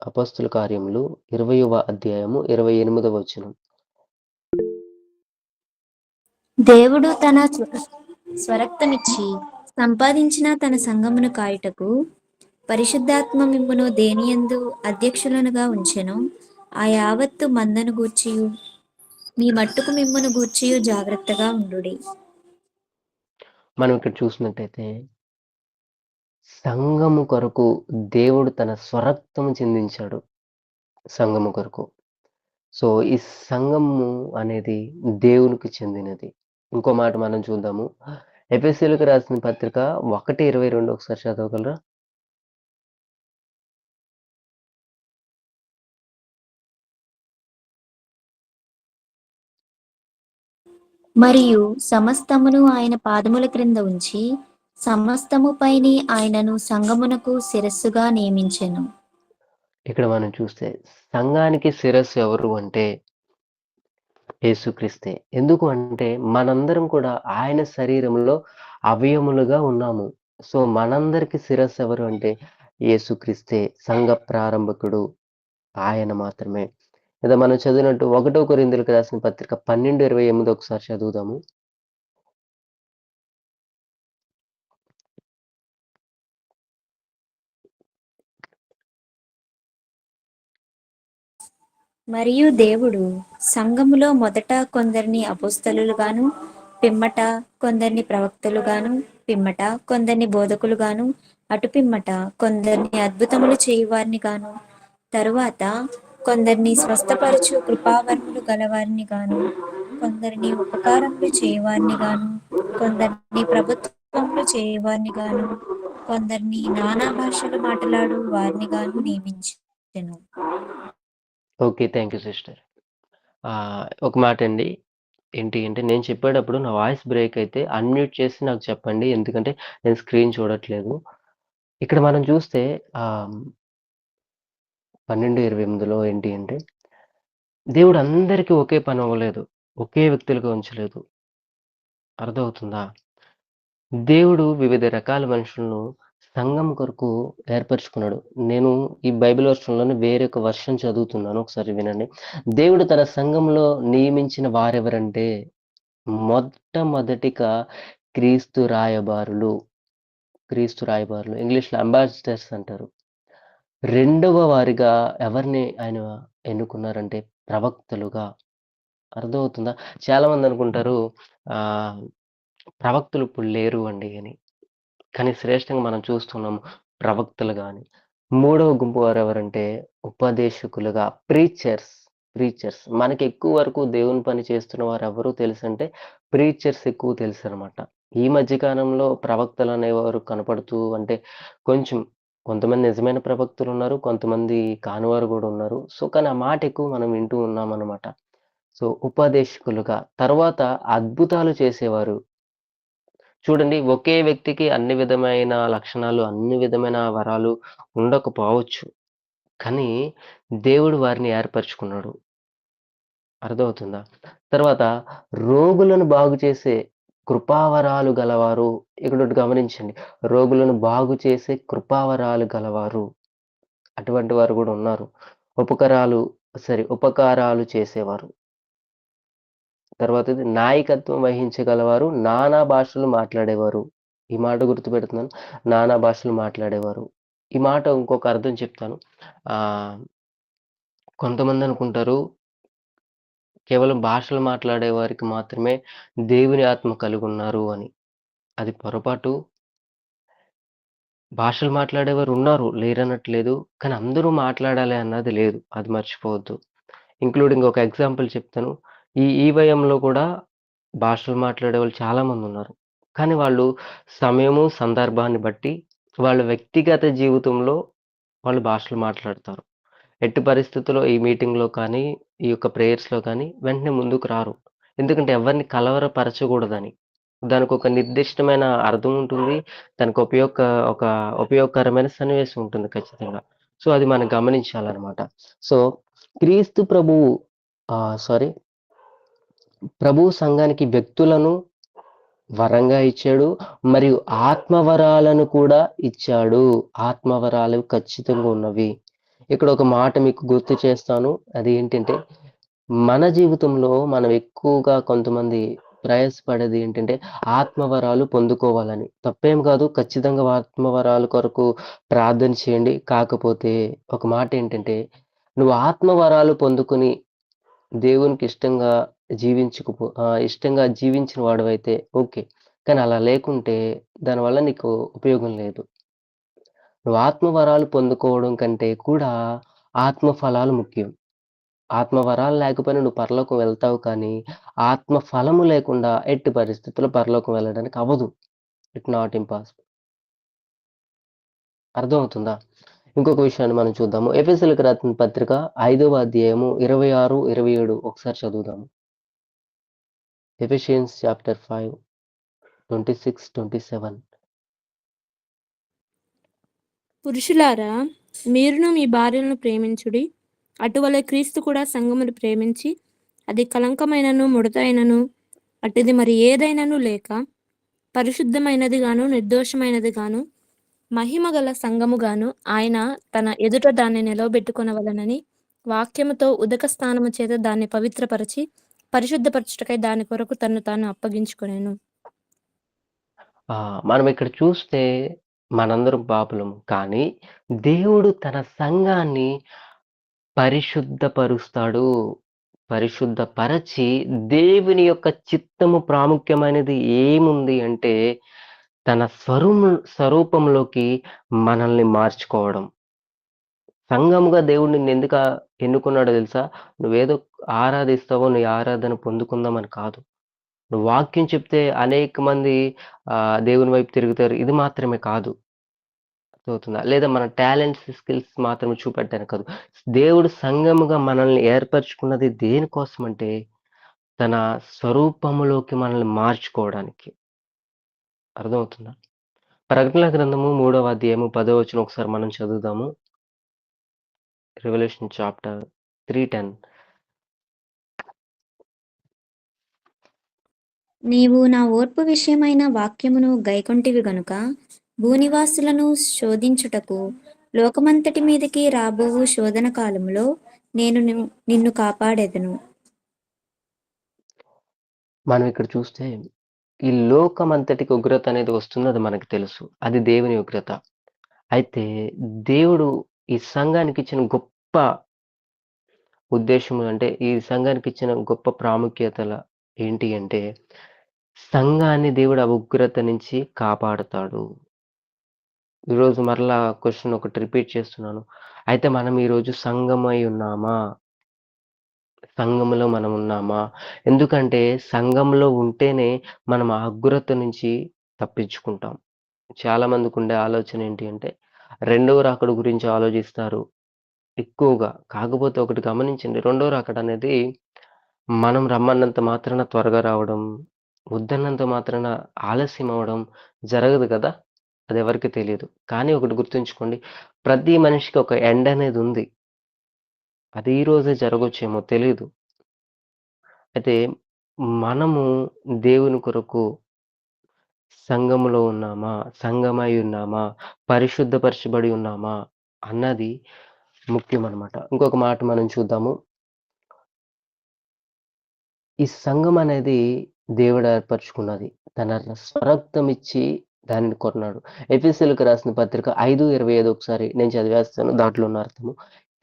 అపొస్తలుల కార్యములు 20వ అధ్యాయము 28వ వచనం. దేవుడు తన స్వరక్తమిచ్చి సంపాదించిన తన సంఘమును కాయుటకు పరిశుద్ధాత్మ మిమ్మును దేనియందు అధ్యక్షులనుగా ఉంచెను. ఆ యావత్తు మందను గూర్చియు మీ మట్టుకు మిమ్మును గూర్చియు జాగ్రత్తగా ఉండుడి. మనం ఇక్కడ చూసినట్టయితే సంఘము కొరకు దేవుడు తన స్వరక్తము చిందించాడు సంఘము కొరకు. సో ఈ సంఘము అనేది దేవునికి చెందినది. ఇంకో మాట మనం చూద్దాము. ఎఫెసీయులకు రాసిన పత్రిక 1:22 ఒకసారి చదవగలరా? మరియు సమస్తమును ఆయన పాదముల క్రింద ఉంచి సమస్తము పైని ఆయనను సంఘమునకు శిరస్సుగా నియమించెను. ఇక్కడ మనం చూస్తే సంఘానికి శిరస్సు ఎవరు అంటే యేసుక్రీస్తే. ఎందుకు అంటే మనందరం కూడా ఆయన శరీరంలో అవయములుగా ఉన్నాము. సో మనందరికి శిరస్సు ఎవరు అంటే యేసుక్రీస్తే, సంఘ ప్రారంభకుడు ఆయన మాత్రమే. లేదా మనం చదివినట్టు 1 కొరింథీయులకు రాసిన పత్రిక 12:28 ఒకసారి చదువుదాము. మరియు దేవుడు సంఘములో మొదట కొందరిని అపోస్తలులుగాను, పిమ్మట కొందరిని ప్రవక్తలుగాను, పిమ్మట కొందరిని బోధకులుగాను, అటు పిమ్మట కొందరిని అద్భుతములు చేయువారిని గాను, తరువాత కొందరిని స్వస్థపరచు కృపావరములు గలవారిని గాను, కొందరిని ఉపకారములు చేయువారిని గాను, కొందరిని ప్రభుత్వములు చేయువారిని గాను, కొందరిని నానా భాషలు మాట్లాడు వారిని గాను నియమించెను. ఓకే. Thank you sister. ఒక మాట అండి. ఏంటి అంటే నేను చెప్పేటప్పుడు నా వాయిస్ బ్రేక్ అయితే అన్‌మ్యూట్ చేసి నాకు చెప్పండి. ఎందుకంటే నేను స్క్రీన్ చూడట్లేదు. ఇక్కడ మనం చూస్తే 12:28లో ఏంటి అంటే దేవుడు అందరికీ ఒకే పని ఇవ్వలేదు. ఒకే వ్యక్తులుగా ఉంచలేదు. అర్థమవుతుందా? దేవుడు వివిధ రకాల మనుషులను సంఘం కొరకు ఏర్పరచుకున్నాడు. నేను ఈ బైబిల్ వర్షన్‌లోనే వేరొక వర్షన్ చదువుతున్నాను. ఒకసారి వినండి. దేవుడు తన సంఘంలో నియమించిన వారెవరంటే మొట్టమొదటిగా క్రీస్తు రాయబారులు. క్రీస్తు రాయబారులు. ఇంగ్లీష్‌లో అంబాసిడర్స్ అంటారు. రెండవ వారిగా ఎవరిని ఆయన ఎన్నుకున్నారంటే ప్రవక్తలుగా. అర్థమవుతుందా? చాలామంది అనుకుంటారు ఆహ్, ప్రవక్తలు ఇప్పుడు లేరు అండి అని. కానీ శ్రేష్టంగా మనం చూస్తున్నాము ప్రవక్తలు గాని. మూడవ గుంపు వారెవరంటే ఉపదేశకులుగా ప్రీచర్స్. మనకి ఎక్కువ వరకు దేవుని పని చేస్తున్న వారెవరు తెలుసంటే ప్రీచర్స్ ఎక్కువ తెలుసనమాట. ఈ మధ్య కాలంలో ప్రవక్తలు అనేవారు కనపడుతూ అంటే కొంచెం కొంతమంది నిజమైన ప్రవక్తలున్నారు. కొంతమంది కానివారు గూడా ఉన్నారు. సో, కానీ ఆ మాట ఎక్కువ మనం వింటూ ఉన్నామనమాట. సో, ఉపదేశకులుగా. తర్వాత అద్భుతాలు చేసేవారు. చూడండి ఒకే వ్యక్తికి అన్ని విధమైన లక్షణాలు, అన్ని విధమైన వరాలు ఉండకపోవచ్చు. కానీ దేవుడు వారిని ఏర్పరచుకున్నాడు. అర్థమవుతుందా? తర్వాత రోగులను బాగు చేసే కృపావరాలు గలవారు. ఇక్కడొకటి గమనించండి. రోగులను బాగు చేసే కృపావరాలు గలవారు. అటువంటి వారు గూడా ఉన్నారు. ఉపకారాలు చేసేవారు. తర్వాతది నాయకత్వం వహించగలవారు, నానా భాషలు మాట్లాడేవారు. ఈ మాట గుర్తుపెడుతున్నాను. నానా భాషలు మాట్లాడేవారు. ఈ మాట ఇంకొక అర్థం చెప్తాను. ఆహ్, కొంతమందనుకుంటారు కేవలం భాషలు మాట్లాడే వారికి మాత్రమే దేవుని ఆత్మ కలిగున్నారు అని. అది పొరపాటు. భాషలు మాట్లాడేవారు ఉన్నారు. లేరనట్లేదు. కానీ అందరూ మాట్లాడాలి అన్నది లేదు. అది మర్చిపోవద్దు. ఇంక్లూడింగ్ ఒక ఎగ్జాంపుల్ చెప్తాను. ఈ వయంలో కూడా భాషలు మాట్లాడేవాళ్ళు చాలామందున్నారు. కానీ వాళ్ళు సమయము, సందర్భాన్ని బట్టి వాళ్ళ వ్యక్తిగత జీవితంలో వాళ్ళు భాషలు మాట్లాడతారు. ఎట్టి పరిస్థితుల్లో ఈ మీటింగ్‌లో కానీ, ఈ యొక్క ప్రేయర్స్‌లో కానీ వెంటనే ముందుకు రారు. ఎందుకంటే ఎవరిని కలవరపరచకూడదని. దానికొక నిర్దిష్టమైన అర్థం ఉంటుంది. దానికి ఒక ఉపయోగకరమైన సన్నివేశం ఉంటుంది ఖచ్చితంగా. సో, అది మనం గమనించాలనమాట. సో, క్రీస్తు ప్రభువు సారీ ప్రభువు సంఘానికి వ్యక్తులను వరంగా ఇచ్చాడు. మరియు ఆత్మవరాలను కూడా ఇచ్చాడు. ఆత్మవరాలు ఖచ్చితంగా ఉన్నవి. ఇక్కడ ఒక మాట మీకు గుర్తు చేస్తాను. అది ఏంటంటే, మన జీవితంలో మనం ఎక్కువగా కొంతమంది ప్రయాసపడేది ఏంటంటే, ఆత్మవరాలు పొందుకోవాలని. తప్పేం కాదు. ఖచ్చితంగా ఆత్మవరాల కొరకు ప్రార్థన చేయండి. కాకపోతే ఒక మాట ఏంటంటే, నువ్వు ఆత్మవరాలు పొందుకొని దేవునికి ఇష్టంగా జీవించిన వాడివైతే ఓకే. కానీ అలా లేకుంటే దానివల్ల నీకు ఉపయోగం లేదు. నువ్వు ఆత్మవరాలు పొందుకోవడం కంటే కూడా ఆత్మ ఫలాలు ముఖ్యం. ఆత్మ వరాలు లేకపోయినా నువ్వు పరలోకం వెళ్తావు కానీ, ఆత్మ ఫలము లేకుండా ఎట్టి పరిస్థితుల్లో పరలోకం వెళ్ళడానికి అవ్వదు. It not impossible. అర్థమవుతుందా? ఇంకొక విషయాన్ని మనం చూద్దాము. ఎఫెసీయులకు రాసిన పత్రిక 5వ అధ్యాయము 26, 27 ఒకసారి చదువుదాము. Ephesians chapter 5, 26, 27. పురుషులారా, మీరును మీ భార్యలను ప్రేమించుడి. అటువలే క్రీస్తు కూడా సంఘమును ప్రేమించి, అది కళంకమైనను ముడతైనను అటుది మరి ఏదైనను లేక పరిశుద్ధమైనది గాను నిర్దోషమైనది గాను మహిమ గల సంఘముగాను ఆయన తన ఎదుట దాన్ని నిలవబెట్టుకొనవలెనని వాక్యముతో ఉదక స్నానము చేత దాన్ని పవిత్రపరచి పరిశుద్ధపరచుటకై దాని కొరకు తన్ను తాను అప్పగించుకొనెను. మనం ఇక్కడ చూస్తే మనందరం పాపులము. కానీ దేవుడు తన సంఘాన్ని పరిశుద్ధపరుస్తాడు. పరిశుద్ధపరచి దేవుని యొక్క చిత్తము ప్రాముఖ్యమైనది ఏముంది అంటే, తన స్వరూపంలోకి మనల్ని మార్చుకోవడం. సంఘముగా దేవుడు నిన్నెందుకు ఎన్నుకున్నాడో తెలుసా? నువ్వేదో ఆరాధిస్తావో, నీ ఆరాధన పొందుకుందామని కాదు. నువ్వు వాక్యం చెప్తే అనేక మంది దేవుని వైపు తిరుగుతారు. ఇది మాత్రమే కాదు. అర్థమవుతుందా? లేదా మన టాలెంట్స్, స్కిల్స్ మాత్రమే చూపెట్టడానికి కాదు. దేవుడు సంఘముగా మనల్ని ఏర్పరచుకున్నది దేనికోసమంటే, తన స్వరూపములోకి మనల్ని మార్చుకోవడానికి. అర్థమవుతుందా? ప్రకటన గ్రంథము 3వ అధ్యాయము 10వ వచనం ఒకసారి మనం చదువుదాము. Revelation chapter 3:10. నీవు నా ఓర్పు విషయమైన వాక్యమును గైకొంటివి గనుక భూనివాసులను శోధించుటకు లోకమంతటి మీదకి రాబోవు శోధన కాలములో నేను నిన్ను కాపాడెదను. మనం ఇక్కడ చూస్తే ఈ లోకమంతటికి ఉగ్రత అనేది వస్తుంది. అది మనకు తెలుసు. అది దేవుని ఉగ్రత. అయితే దేవుడు ఈ సంఘానికి ఇచ్చిన గొప్ప ఉద్దేశం అంటే, ఈ సంఘానికి ఇచ్చిన గొప్ప ప్రాముఖ్యతల ఏంటి అంటే, సంఘాన్ని దేవుడు ఆ ఉగ్రత నుంచి కాపాడతాడు. ఈరోజు మరలా క్వెషన్ ఒకటి రిపీట్ చేస్తున్నాను. అయితే మనం ఈరోజు సంఘమై ఉన్నామా? సంఘములో మనం ఉన్నామా? ఎందుకంటే సంఘంలో ఉంటేనే మనం ఆ ఉగ్రత నుంచి తప్పించుకుంటాం. చాలా మందికుండే ఆలోచన ఏంటి అంటే, రెండవ రాకడ గురించి ఆలోచిస్తారు ఎక్కువగా. కాకపోతే ఒకటి గమనించండి. రెండో రాకడ అనేది మనం రమ్మన్నంత మాత్రాన త్వరగా రావడం, వద్దన్నంత మాత్రాన ఆలస్యం అవ్వడం జరగదు కదా! అదెవరికీ తెలీదు. కానీ ఒకటి గుర్తుంచుకోండి. ప్రతి మనిషికి ఒక ఎండ్ అనేది ఉంది. అది ఈ రోజే జరగొచ్చేమో తెలీదు. అయితే మనము దేవుని కొరకు సంఘములో ఉన్నామా? సంఘమై ఉన్నామా? పరిశుద్ధపరచబడి ఉన్నామా? అన్నది ముఖ్యమనమాట. ఇంకొక మాట మనం చూద్దాము. ఈ సంఘం అనేది దేవుడు ఏర్పరచుకున్నది. తన స్వరక్తమిచ్చి దానిని కొన్నాడు. ఎఫెసీయులకు రాసిన పత్రిక 5:25 ఒకసారి నేను చదివేస్తాను. దాంట్లో ఉన్న అర్థము.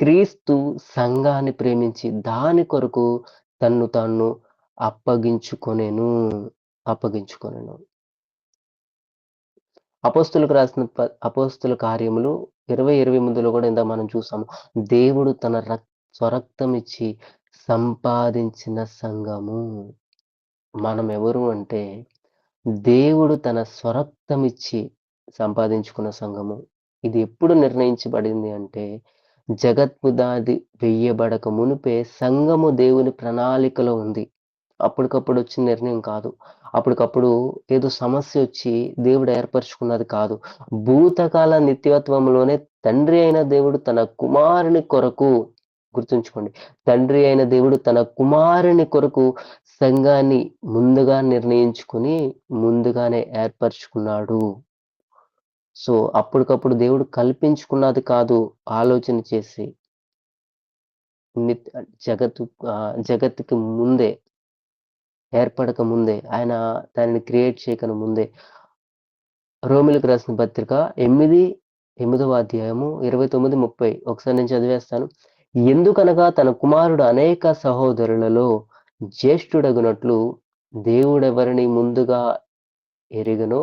క్రీస్తు సంఘాన్ని ప్రేమించి దాని కొరకు తన్ను తాను అప్పగించుకొనెను. అప్పగించుకొనెను. అపోస్తుల కార్యములు 20:28లో కూడా ఇందాక మనం చూసాము. దేవుడు తన స్వరక్తమిచ్చి సంపాదించిన సంఘము. మనం ఎవరు అంటే, దేవుడు తన స్వరక్తమిచ్చి సంపాదించుకున్న సంఘము. ఇది ఎప్పుడు నిర్ణయించబడింది అంటే, జగత్పునాది వెయ్యబడక మునుపే సంఘము దేవుని ప్రణాళికలో ఉంది. అప్పటికప్పుడు వచ్చిన నిర్ణయం కాదు. అప్పటికప్పుడు ఏదో సమస్యొచ్చి దేవుడు ఏర్పరచుకున్నది కాదు. భూతకాల నిత్యత్వంలోనే తండ్రి అయిన దేవుడు తన కుమారుని కొరకు, గుర్తుంచుకోండి, తండ్రి అయిన దేవుడు తన కుమారుని కొరకు సంఘాన్ని ముందుగా నిర్ణయించుకొని, ముందుగానే ఏర్పరచుకున్నాడు. సో, అప్పటికప్పుడు దేవుడు కల్పించుకున్నది కాదు ఆలోచన చేసి. జగత్తు జగత్తుకి ముందే, ఏర్పడక ముందే, ఆయన దానిని క్రియేట్ చేయకన ముందే, రోమిలకు రాసిన పత్రిక 8వ అధ్యాయము 29, 30 ఒకసారి నేను చదివేస్తాను. ఎందుకనగా తన కుమారుడు అనేక సహోదరులలో జ్యేష్ఠుడగునట్లు దేవుడెవరిని ముందుగా ఎరిగనో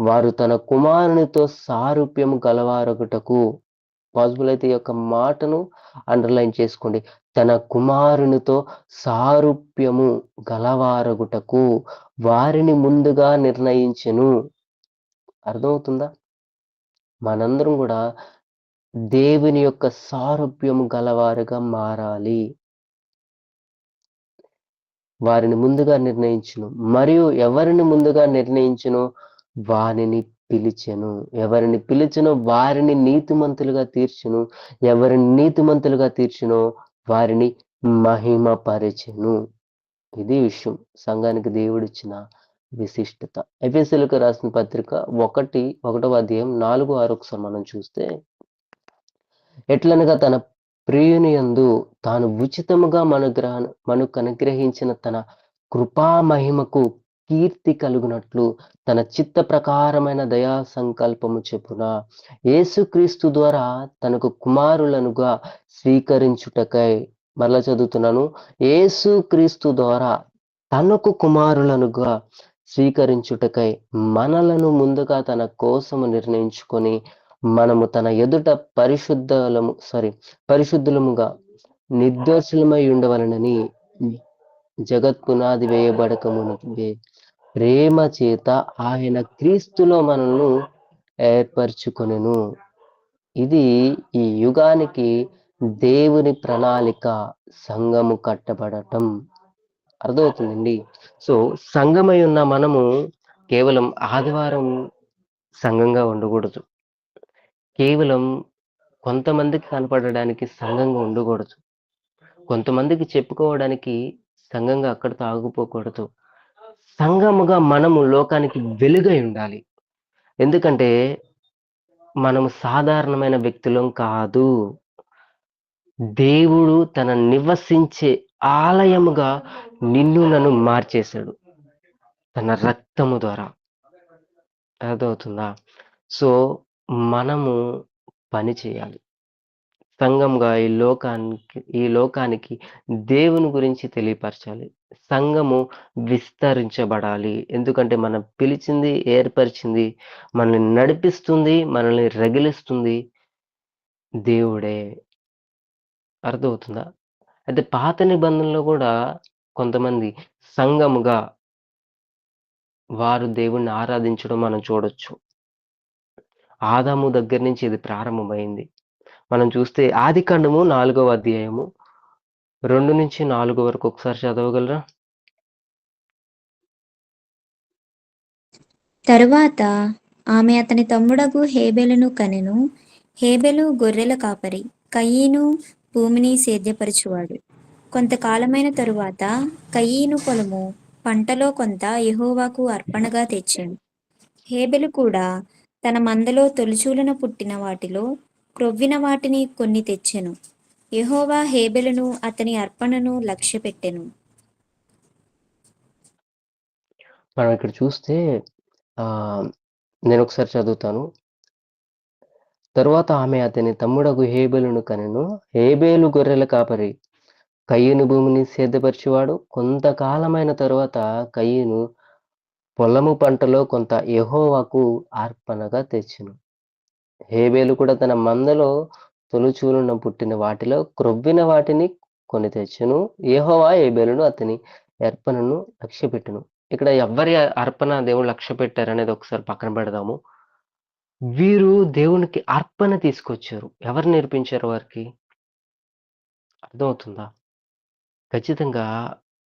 వారు తన కుమారునితో సారూప్యము గలవారొకటకు, పాసిబుల్ అయితే ఈ యొక్క మాటను అండర్లైన్ చేసుకోండి. తన కుమారునితో సారూప్యము గలవారగుటకు వారిని ముందుగా నిర్ణయించెను. అర్థమవుతుందా? మనందరం కూడా దేవుని యొక్క సారూప్యము గలవారుగా మారాలి. వారిని ముందుగా నిర్ణయించును, మరియు ఎవరిని ముందుగా నిర్ణయించునో వారిని పిలిచెను. ఎవరిని పిలిచెనో వారిని నీతిమంతులుగా తీర్చును. ఎవరిని నీతిమంతులుగా తీర్చునో వారిని మహిమపరచెను. ఇది విషయం, సంఘానికి దేవుడిచ్చిన విశిష్టత. ఎఫెసీయులకు రాసిన పత్రిక 1వ అధ్యాయం 4, 6 ఒకసారి మనం చూస్తే, ఎట్లనగా తన ప్రియుని యందు తాను ఉచితముగా మనకు అనుగ్రహించిన తన కృపా మహిమకు కీర్తి కలుగునట్లు తన చిత్త ప్రకారమైన దయా సంకల్పము చెప్పున యేసుక్రీస్తు ద్వారా తనకు కుమారులనుగా స్వీకరించుటకై, మరలా చదువుతున్నాను, యేసుక్రీస్తు ద్వారా తనకు కుమారులనుగా స్వీకరించుటకై మనలను ముందుగా తన కోసము నిర్ణయించుకొని మనము తన ఎదుట పరిశుద్ధులముగా నిర్దోషులమై ఉండవలనని జగత్ పునాది వేయబడక మునుపే ప్రేమ చేత ఆయన క్రీస్తులో మనల్ని ఏర్పరచుకొనెను. ఇది ఈ యుగానికి దేవుని ప్రణాళిక, సంఘము కట్టబడటం. అర్థమవుతుందండి? సో సంఘమై ఉన్న మనము కేవలం ఆదివారం సంఘంగా ఉండకూడదు. కేవలం కొంతమందికి కనపడడానికి సంఘంగా ఉండకూడదు. కొంతమందికి చెప్పుకోవడానికి సంఘంగా అక్కడితో ఆగిపోకూడదు. సంఘముగా మనము లోకానికి వెలుగై ఉండాలి. ఎందుకంటే మనము సాధారణమైన వ్యక్తులం కాదు. దేవుడు తన నివసించే ఆలయముగా నిన్ను నన్ను మార్చేశాడు తన రక్తము ద్వారా. అర్థమవుతుందా? సో మనము పని చేయాలి. సంఘంగా ఈ లోకానికి దేవుని గురించి తెలియపరచాలి. సంఘము విస్తరించబడాలి. ఎందుకంటే మనం పిలిచింది, ఏర్పరిచింది, మనల్ని నడిపిస్తుంది, మనల్ని రగిలిస్తుంది దేవుడే. అర్థమవుతుందా? అయితే పాత నిబంధనలో కూడా కొంతమంది సంఘముగా వారు దేవుణ్ణి ఆరాధించడం మనం చూడొచ్చు. ఆదాము దగ్గర నుంచి ఇది ప్రారంభమైంది. మనం చూస్తే ఆదికాండము 4వ అధ్యాయము 2 నుంచి 4 వరకు ఒకసారి చదవగలరా? తరువాత ఆమె అతని తమ్ముడగు హేబెలును కనెను. హేబెలు గొర్రెల కాపరి, కయీను భూమిని సేద్యపరచువాడు. కొంతకాలమైన తరువాత కయీను పొలము పంటలో కొంత యెహోవాకు అర్పణగా తెచ్చెను. హేబెలు కూడా తన మందలో తొలిచూలున పుట్టిన వాటిలో క్రొవ్విన వాటిని కొన్ని తెచ్చెను. యెహోవా హేబెలును అతని అర్పణను లక్ష్యపెట్టెను. మనం ఇక్కడ చూస్తే నేను ఒకసారి చదువుతాను. తరువాత ఆమె అతని తమ్ముడగు హేబెలును కనెను. హేబెలు గొర్రెల కాపరి, కయీను భూమిని సేద్యపరిచేవాడు. కొంతకాలమైన తరువాత కయీను పొలము పంటలో కొంత యెహోవాకు అర్పణగా తెచ్చెను. హేబెలు కూడా తన మందలో తొలిచూలున పుట్టిన వాటిలో క్రొవ్విన వాటిని కొని తెచ్చెను. యెహోవా హేబెలును అతని అర్పణను లక్ష్యపెట్టెను. ఇక్కడ ఎవరి అర్పణ దేవుడు లక్ష్య పెట్టారనేది ఒకసారి పక్కన పెడదాము. వీరు దేవునికి అర్పణ తీసుకొచ్చారు. ఎవరు నేర్పించారు వారికి? అర్థమవుతుందా? ఖచ్చితంగా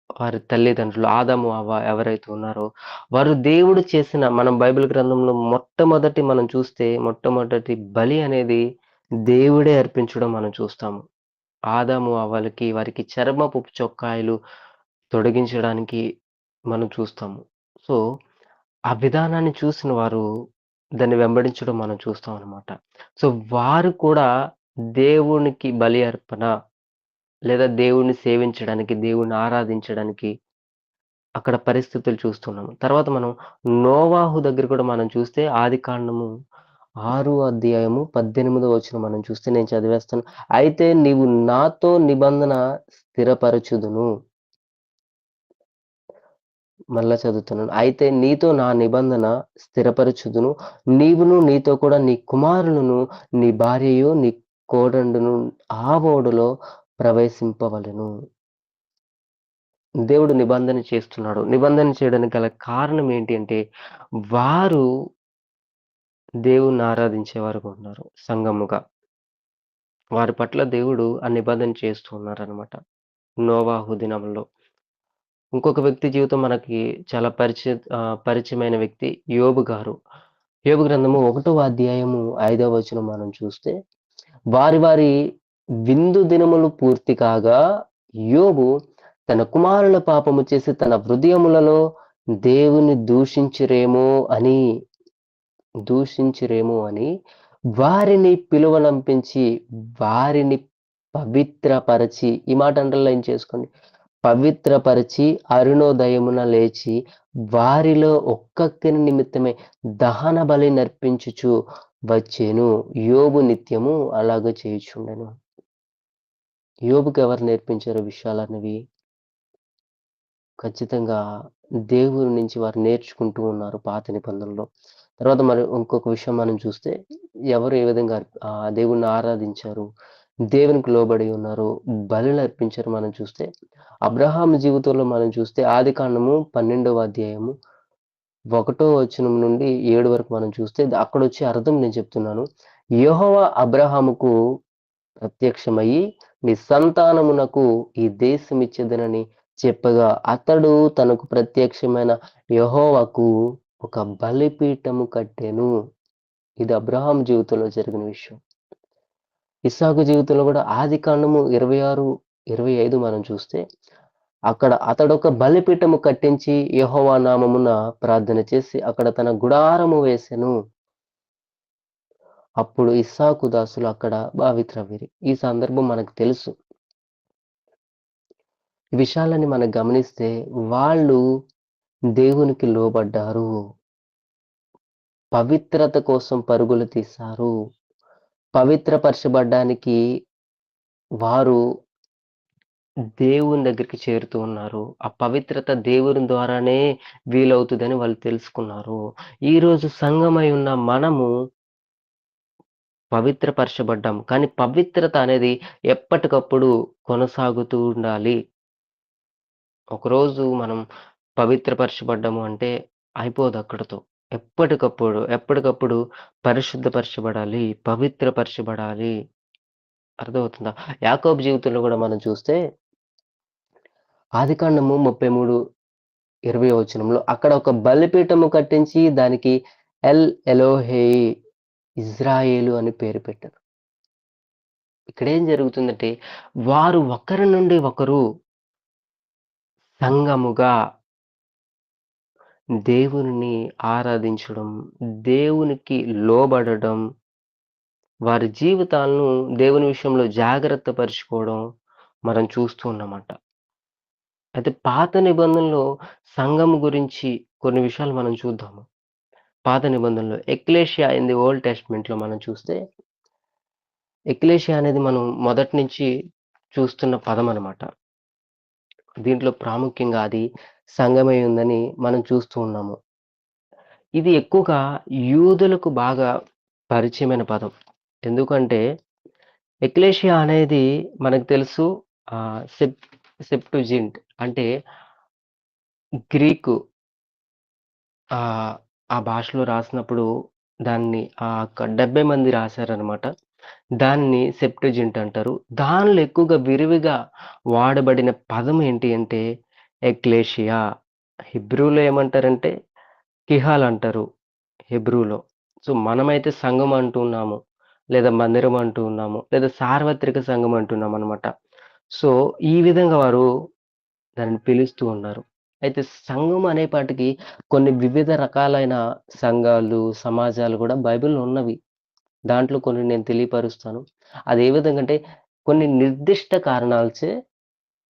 వారి తల్లిదండ్రులు ఆదాము, హవ్వ ఎవరైతే ఉన్నారో వారు దేవుడు చేసిన, మనం బైబిల్ గ్రంథంలో మనం చూస్తే మొట్టమొదటి బలి అనేది దేవుడే అర్పించడం మనం చూస్తాము. ఆదాము హవ్వలకి వారికి చర్మపు చొక్కాయలు తొడిగించడానికి మనం చూస్తాము. సో ఆ విధానాన్ని చూసిన వారు దాన్ని వెంబడించడం మనం చూస్తాం అన్నమాట. సో వారు కూడా దేవునికి బలి అర్పణ లేదా దేవుడిని సేవించడానికి, దేవుడిని ఆరాధించడానికి అక్కడ పరిస్థితులు చూస్తున్నాము. తర్వాత మనం నోవాహు దగ్గర కూడా మనం చూస్తే ఆదికాండము 6 అధ్యాయము 18వ వచనం మనం చూస్తే నేను చదివేస్తాను. అయితే నీవు నాతో నిబంధన స్థిరపరచుదును. మళ్ళా చదువుతున్నాను. అయితే నీతో నా నిబంధన స్థిరపరచుదును. నీవును నీతో కూడా నీ కుమారులను, నీ భార్యయు, నీ కోడండును ఆ ఓడలో ప్రవేశింపవలెను. దేవుడు నిబంధన చేస్తున్నాడు. నిబంధన చేయడానికి గల కారణం ఏంటి అంటే, వారు దేవుణ్ణి ఆరాధించేవారుగా ఉన్నారు సంఘముగా. వారి పట్ల దేవుడు ఆ నిబంధన చేస్తూ ఉన్నారనమాట. నోవాహు దినంలో. ఇంకొక వ్యక్తి జీవితం మనకి చాలా పరిచయమైన వ్యక్తి యోబు గారు. యోబు గ్రంథము 1వ అధ్యాయము 5వ వచనం మనం చూస్తే, వారి వారి విందు దినములు పూర్తి కాగా యోబు తన కుమారుల పాపము చేసి తన హృదయములలో దేవుని దూషించిరేమో అని వారిని పిలువనంపించి వారిని పవిత్రపరచి, ఈ మాట అండర్‌లైన్ చేసుకోండి. పవిత్రపరచి అరుణోదయమున లేచి వారిలో ఒక్కొక్కని నిమిత్తమే దహన బలి నర్పించుచు వచ్చెను. యోబు నిత్యము అలాగ చేయుచుండెను. యోబుకి ఎవరు నేర్పించారు విషయాలన్నవి? ఖచ్చితంగా దేవుని నుంచి వారు నేర్చుకుంటూ ఉన్నారు పాత నిబంధనలో. తర్వాత మరి ఇంకొక విషయం మనం చూస్తే ఎవరు ఏ విధంగా దేవుణ్ణి ఆరాధించారు, దేవునికి లోబడి ఉన్నారు, బలులు అర్పించారు మనం చూస్తే అబ్రహాం జీవితంలో మనం చూస్తే ఆదికాండము 12వ అధ్యాయము 1వ వచనం నుండి 7 వరకు మనం చూస్తే అక్కడొచ్చే అర్థం నేను చెప్తున్నాను. యెహోవా అబ్రహాముకు ప్రత్యక్షమయ్యి నీ సంతానమునకు ఈ దేశం ఇచ్చేదనని చెప్పగా అతడు తనకు ప్రత్యక్షమైన యెహోవాకు ఒక బలిపీఠము కట్టెను. ఇది అబ్రహాం జీవితంలో జరిగిన విషయం. ఇస్సాకు జీవితంలో కూడా ఆదికాండము 26, 25 మనం చూస్తే అక్కడ అతడొక బలిపీఠము కట్టించి యెహోవా నామమున ప్రార్థన చేసి అక్కడ తన గుడారము వేసెను. అప్పుడు ఇస్సాకు దాసులు అక్కడ బావి త్రవ్విరి. ఈ సందర్భం మనకు తెలుసు. ఈ విషయాలని మనం గమనిస్తే వాళ్ళు దేవునికి లోబడ్డారు. పవిత్రత కోసం పరుగులు తీశారు. పవిత్రపరచబడ్డానికి వారు దేవుని దగ్గరికి చేరుతూ ఉన్నారు. ఆ పవిత్రత దేవుని ద్వారానే వీలవుతుందని వాళ్ళు తెలుసుకున్నారు. ఈరోజు సంఘమై ఉన్న మనము పవిత్రపరచబడ్డాం. కానీ పవిత్రత అనేది ఎప్పటికప్పుడు కొనసాగుతూ ఉండాలి. ఒకరోజు మనం పవిత్రపరచబడ్డాము అంటే అయిపోదు అక్కడితో. ఎప్పటికప్పుడు పరిశుద్ధపరచబడాలి, పవిత్రపరచబడాలి. అర్థమవుతుందా? యాకోబు జీవితంలో కూడా మనం చూస్తే ఆదికాండము 33, 20వ వచనంలో అక్కడ ఒక బలిపీఠము కట్టించి దానికి ఎల్ ఎలోహేయి ఇజ్రాయేలు అని పేరు పెట్టారు. ఇక్కడేం జరుగుతుందంటే వారు ఒకరి నుండి ఒకరు సంఘముగా దేవునిని ఆరాధించడం, దేవునికి లోబడడం, వారి జీవితాలను దేవుని విషయంలో జాగ్రత్త పరుచుకోవడం మనం చూస్తూ ఉన్నామంట. అయితే పాత నిబంధనలో సంఘం గురించి కొన్ని విషయాలు మనం చూద్దాము. పాత నిబంధనలో ఎక్లేషియా ఇన్ ది ఓల్డ్ టెస్టమెంట్‌లో మనం చూస్తే ఎక్లేషియా అనేది మనం మొదటి నుంచి చూస్తున్న పదం అనమాట. దీంట్లో ప్రాముఖ్యంగా అది సంఘమై ఉందని మనం చూస్తూ ఉన్నాము. ఇది ఎక్కువగా యూదులకు బాగా పరిచయమైన పదం. ఎందుకంటే ఎక్లేషియా అనేది మనకు తెలుసు సెప్టుజింట్ అంటే గ్రీకు ఆ భాషలో రాసినప్పుడు దాన్ని 70 మంది రాశారనమాట. దాన్ని సెప్టుజింట్ అంటారు. దానిలో ఎక్కువగా విరివిగా వాడబడిన పదం ఏంటి అంటే ఎక్లేషియా. హీబ్రూలో ఏమంటారంటే కిహాల్ అంటారు హీబ్రూలో. సో, మనమైతే సంఘం అంటున్నాము, లేదా మందిరం అంటూ ఉన్నాము, లేదా సార్వత్రిక సంఘం అంటున్నామనమాట. సో, ఈ విధంగా వారు దాన్ని పిలుస్తూ ఉన్నారు. అయితే సంఘం అనేపాటికి కొన్ని వివిధ రకాలైన సంఘాలు, సమాజాలు గూడా బైబిల్‌లో ఉన్నవి. దాంట్లో కొన్ని నేను తెలియపరుస్తాను. అది ఏ విధంగా అంటే కొన్ని నిర్దిష్ట కారణాలచే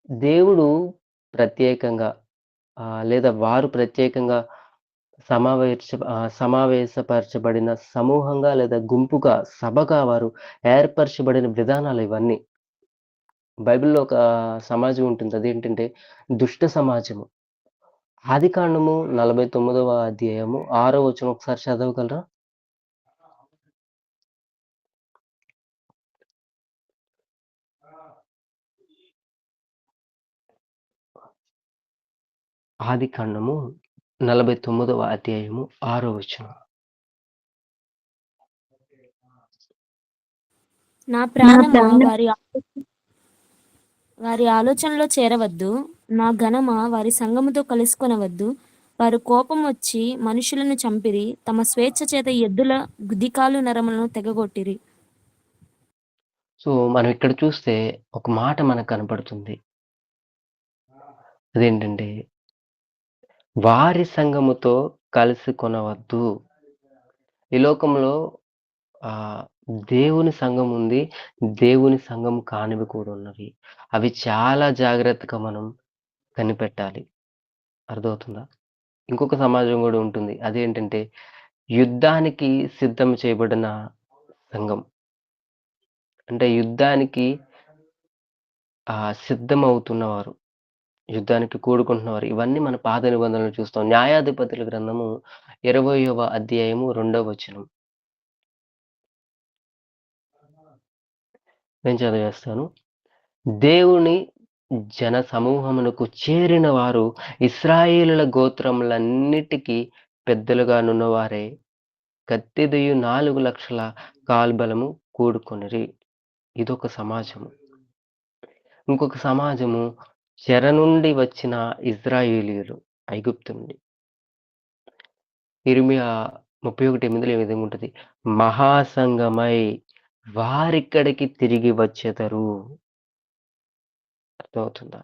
దేవుడు ప్రత్యేకంగా లేదా వారు ప్రత్యేకంగా సమావేశపరచబడిన సమూహంగా లేదా గుంపుగా, సభగా వారు ఏర్పరచబడిన విధానాలు ఇవన్నీ. బైబిల్‌లో ఒక సమాజం ఉంటుంది. అదేంటంటే దుష్ట సమాజము. ఆదికాండము 49వ అధ్యాయము 6వ వచనం ఒకసారి చదవగలరా? ఆదికాండము 49వ అధ్యాయము 6వ వచనం. నా ప్రాణమా వారి ఆలోచనలో చేరవద్దు. నా ఘనమా వారి సంగముతో కలుసుకొనవద్దు. వారు కోపం వచ్చి మనుషులను చంపిరి. తమ స్వేచ్ఛ చేత ఎద్దుల గుదికాలు నరములను తెగగొట్టిరి. సో, మనం ఇక్కడ చూస్తే ఒక మాట మనకు కనపడుతుంది. అదేంటంటే, వారి సంఘముతో కలుసుకొనవద్దు. ఈ లోకంలో ఆహ్, దేవుని సంఘం ఉంది. దేవుని సంఘం కానివి కూడా ఉన్నవి. అవి చాలా జాగ్రత్తగా మనం కనిపెట్టాలి. అర్థమవుతుందా? ఇంకొక సమాజం గూడా ఉంటుంది. అదేంటంటే, యుద్ధానికి సిద్ధం చేయబడిన సంఘం. అంటే యుద్ధానికి సిద్ధమవుతున్నవారు. యుద్ధానికి కూడుకుంటున్నవారు. ఇవన్నీ మన పాత నిబంధనలో చూస్తాం. న్యాయాధిపతుల గ్రంథము 20వ అధ్యాయము 2వ వచనం. నేను చదివేస్తాను. దేవుని జన సమూహమునకు చేరిన వారు ఇశ్రాయేలుల గోత్రములన్నిటికీ పెద్దలుగానున్నవారే కత్తెదయు 4,00,000 కాల్బలము కూడుకొనిరి. ఇదొక సమాజము. ఇంకొక సమాజము చెర నుండి వచ్చిన ఇశ్రాయేలీయులు ఐగుప్తు నుండి. ఇర్మియా 31:8 ఈ విధంగా ఉంటది. మహాసంఘమై వారిక్కడికి తిరిగి వచ్చెదరు. అర్థమవుతుందా?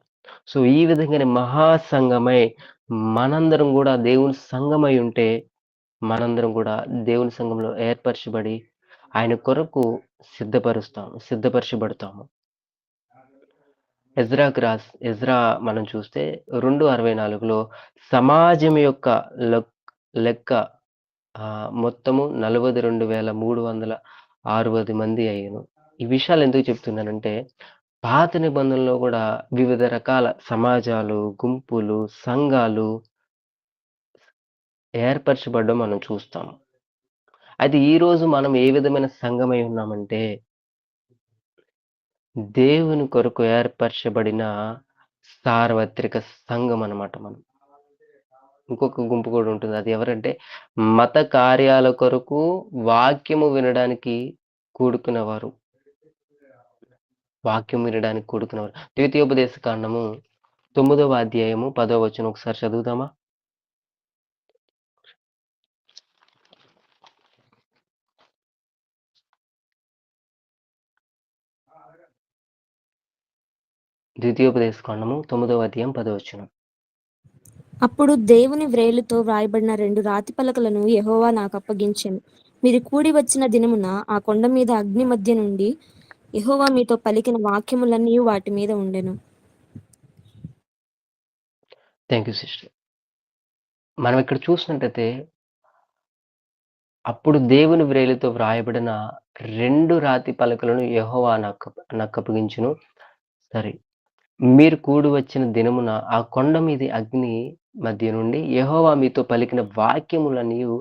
సో, ఈ విధంగానే మహాసంఘమై మనందరం గూడా దేవుని సంఘమై ఉంటే, మనందరం గూడా దేవుని సంఘంలో ఏర్పరచబడి, ఆయన కొరకు సిద్ధపరచబడతాము. ఎజ్రా మనం చూస్తే 2:64లో సమాజం యొక్క లెక్క మొత్తము 42,360 మంది అయ్యెను. ఈ విషయాలు ఎందుకు చెప్తున్నానంటే, పాత నిబంధనలో గూడా వివిధ రకాల సమాజాలు, గుంపులు, సంఘాలు ఏర్పరచబడడం మనం చూస్తాము. అయితే ఈరోజు మనం ఏ విధమైన సంఘమై ఉన్నామంటే, దేవుని కొరకు ఏర్పరచబడిన సార్వత్రిక సంఘం అన్నమాట మనం. ఇంకొక గుంపు కూడా ఉంటుంది. అది ఎవరంటే, మత కార్యాల కొరకు వాక్యము వినడానికి కూడుకున్నవారు. వాక్యం వినడానికి కూడుకున్నవారు. ద్వితీయోపదేశ కాండము 9వ అధ్యాయము 10వ వచనం ఒకసారి చదువుదామా? ద్వితీయోపదేశ కాండము 9వ అధ్యాయం 10వ వచనం. అప్పుడు దేవుని వ్రేలుతో వ్రాయబడిన 2 రాతి పలకలను యెహోవా నాకు అప్పగించెను. మీరు కూడి వచ్చిన దినమున ఆ కొండ మీద అగ్ని మధ్య నుండి యెహోవా మీతో పలికిన వాక్యములన్నీ వాటి మీద ఉండెను. Thank you sister. మనం ఇక్కడ చూసినట్టయితే, అప్పుడు దేవుని వ్రేలితో వ్రాయబడిన 2 రాతి పలకలను యెహోవా నాకప్పగించెను. సరే. మీరు కూడి వచ్చిన దినమున ఆ కొండ మీది అగ్ని మధ్య నుండి యెహోవా మీతో పలికిన వాక్యములన్నీయు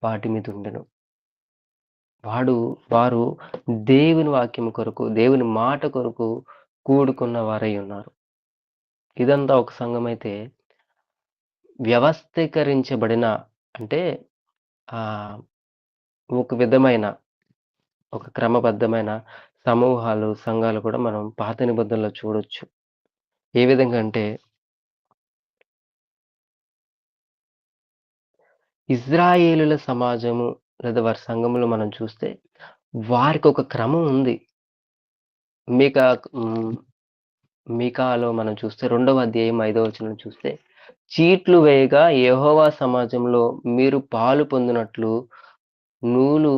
వాటి మీద ఉండెను. వారు దేవుని వాక్యము కొరకు, దేవుని మాట కొరకు కూడుకున్న వారై ఉన్నారు. ఇదంతా ఒక సంఘమైతే, వ్యవస్థీకరించబడిన అంటే ఒక విధమైన, ఒక క్రమబద్ధమైన సమూహాలు, సంఘాలు కూడా మనం పాత నిబంధనలో చూడొచ్చు. ఏ విధంగా అంటే, ఇజ్రాయేలుల సమాజము లేదా వారి సంఘములో మనం చూస్తే, వారికొక క్రమం ఉంది. మీకాలో మనం చూస్తే 2వ అధ్యాయం 5వ వచనం చూస్తే, చీట్లు వేయగా యెహోవా సమాజంలో మీరు పాలు పొందినట్లు నూలు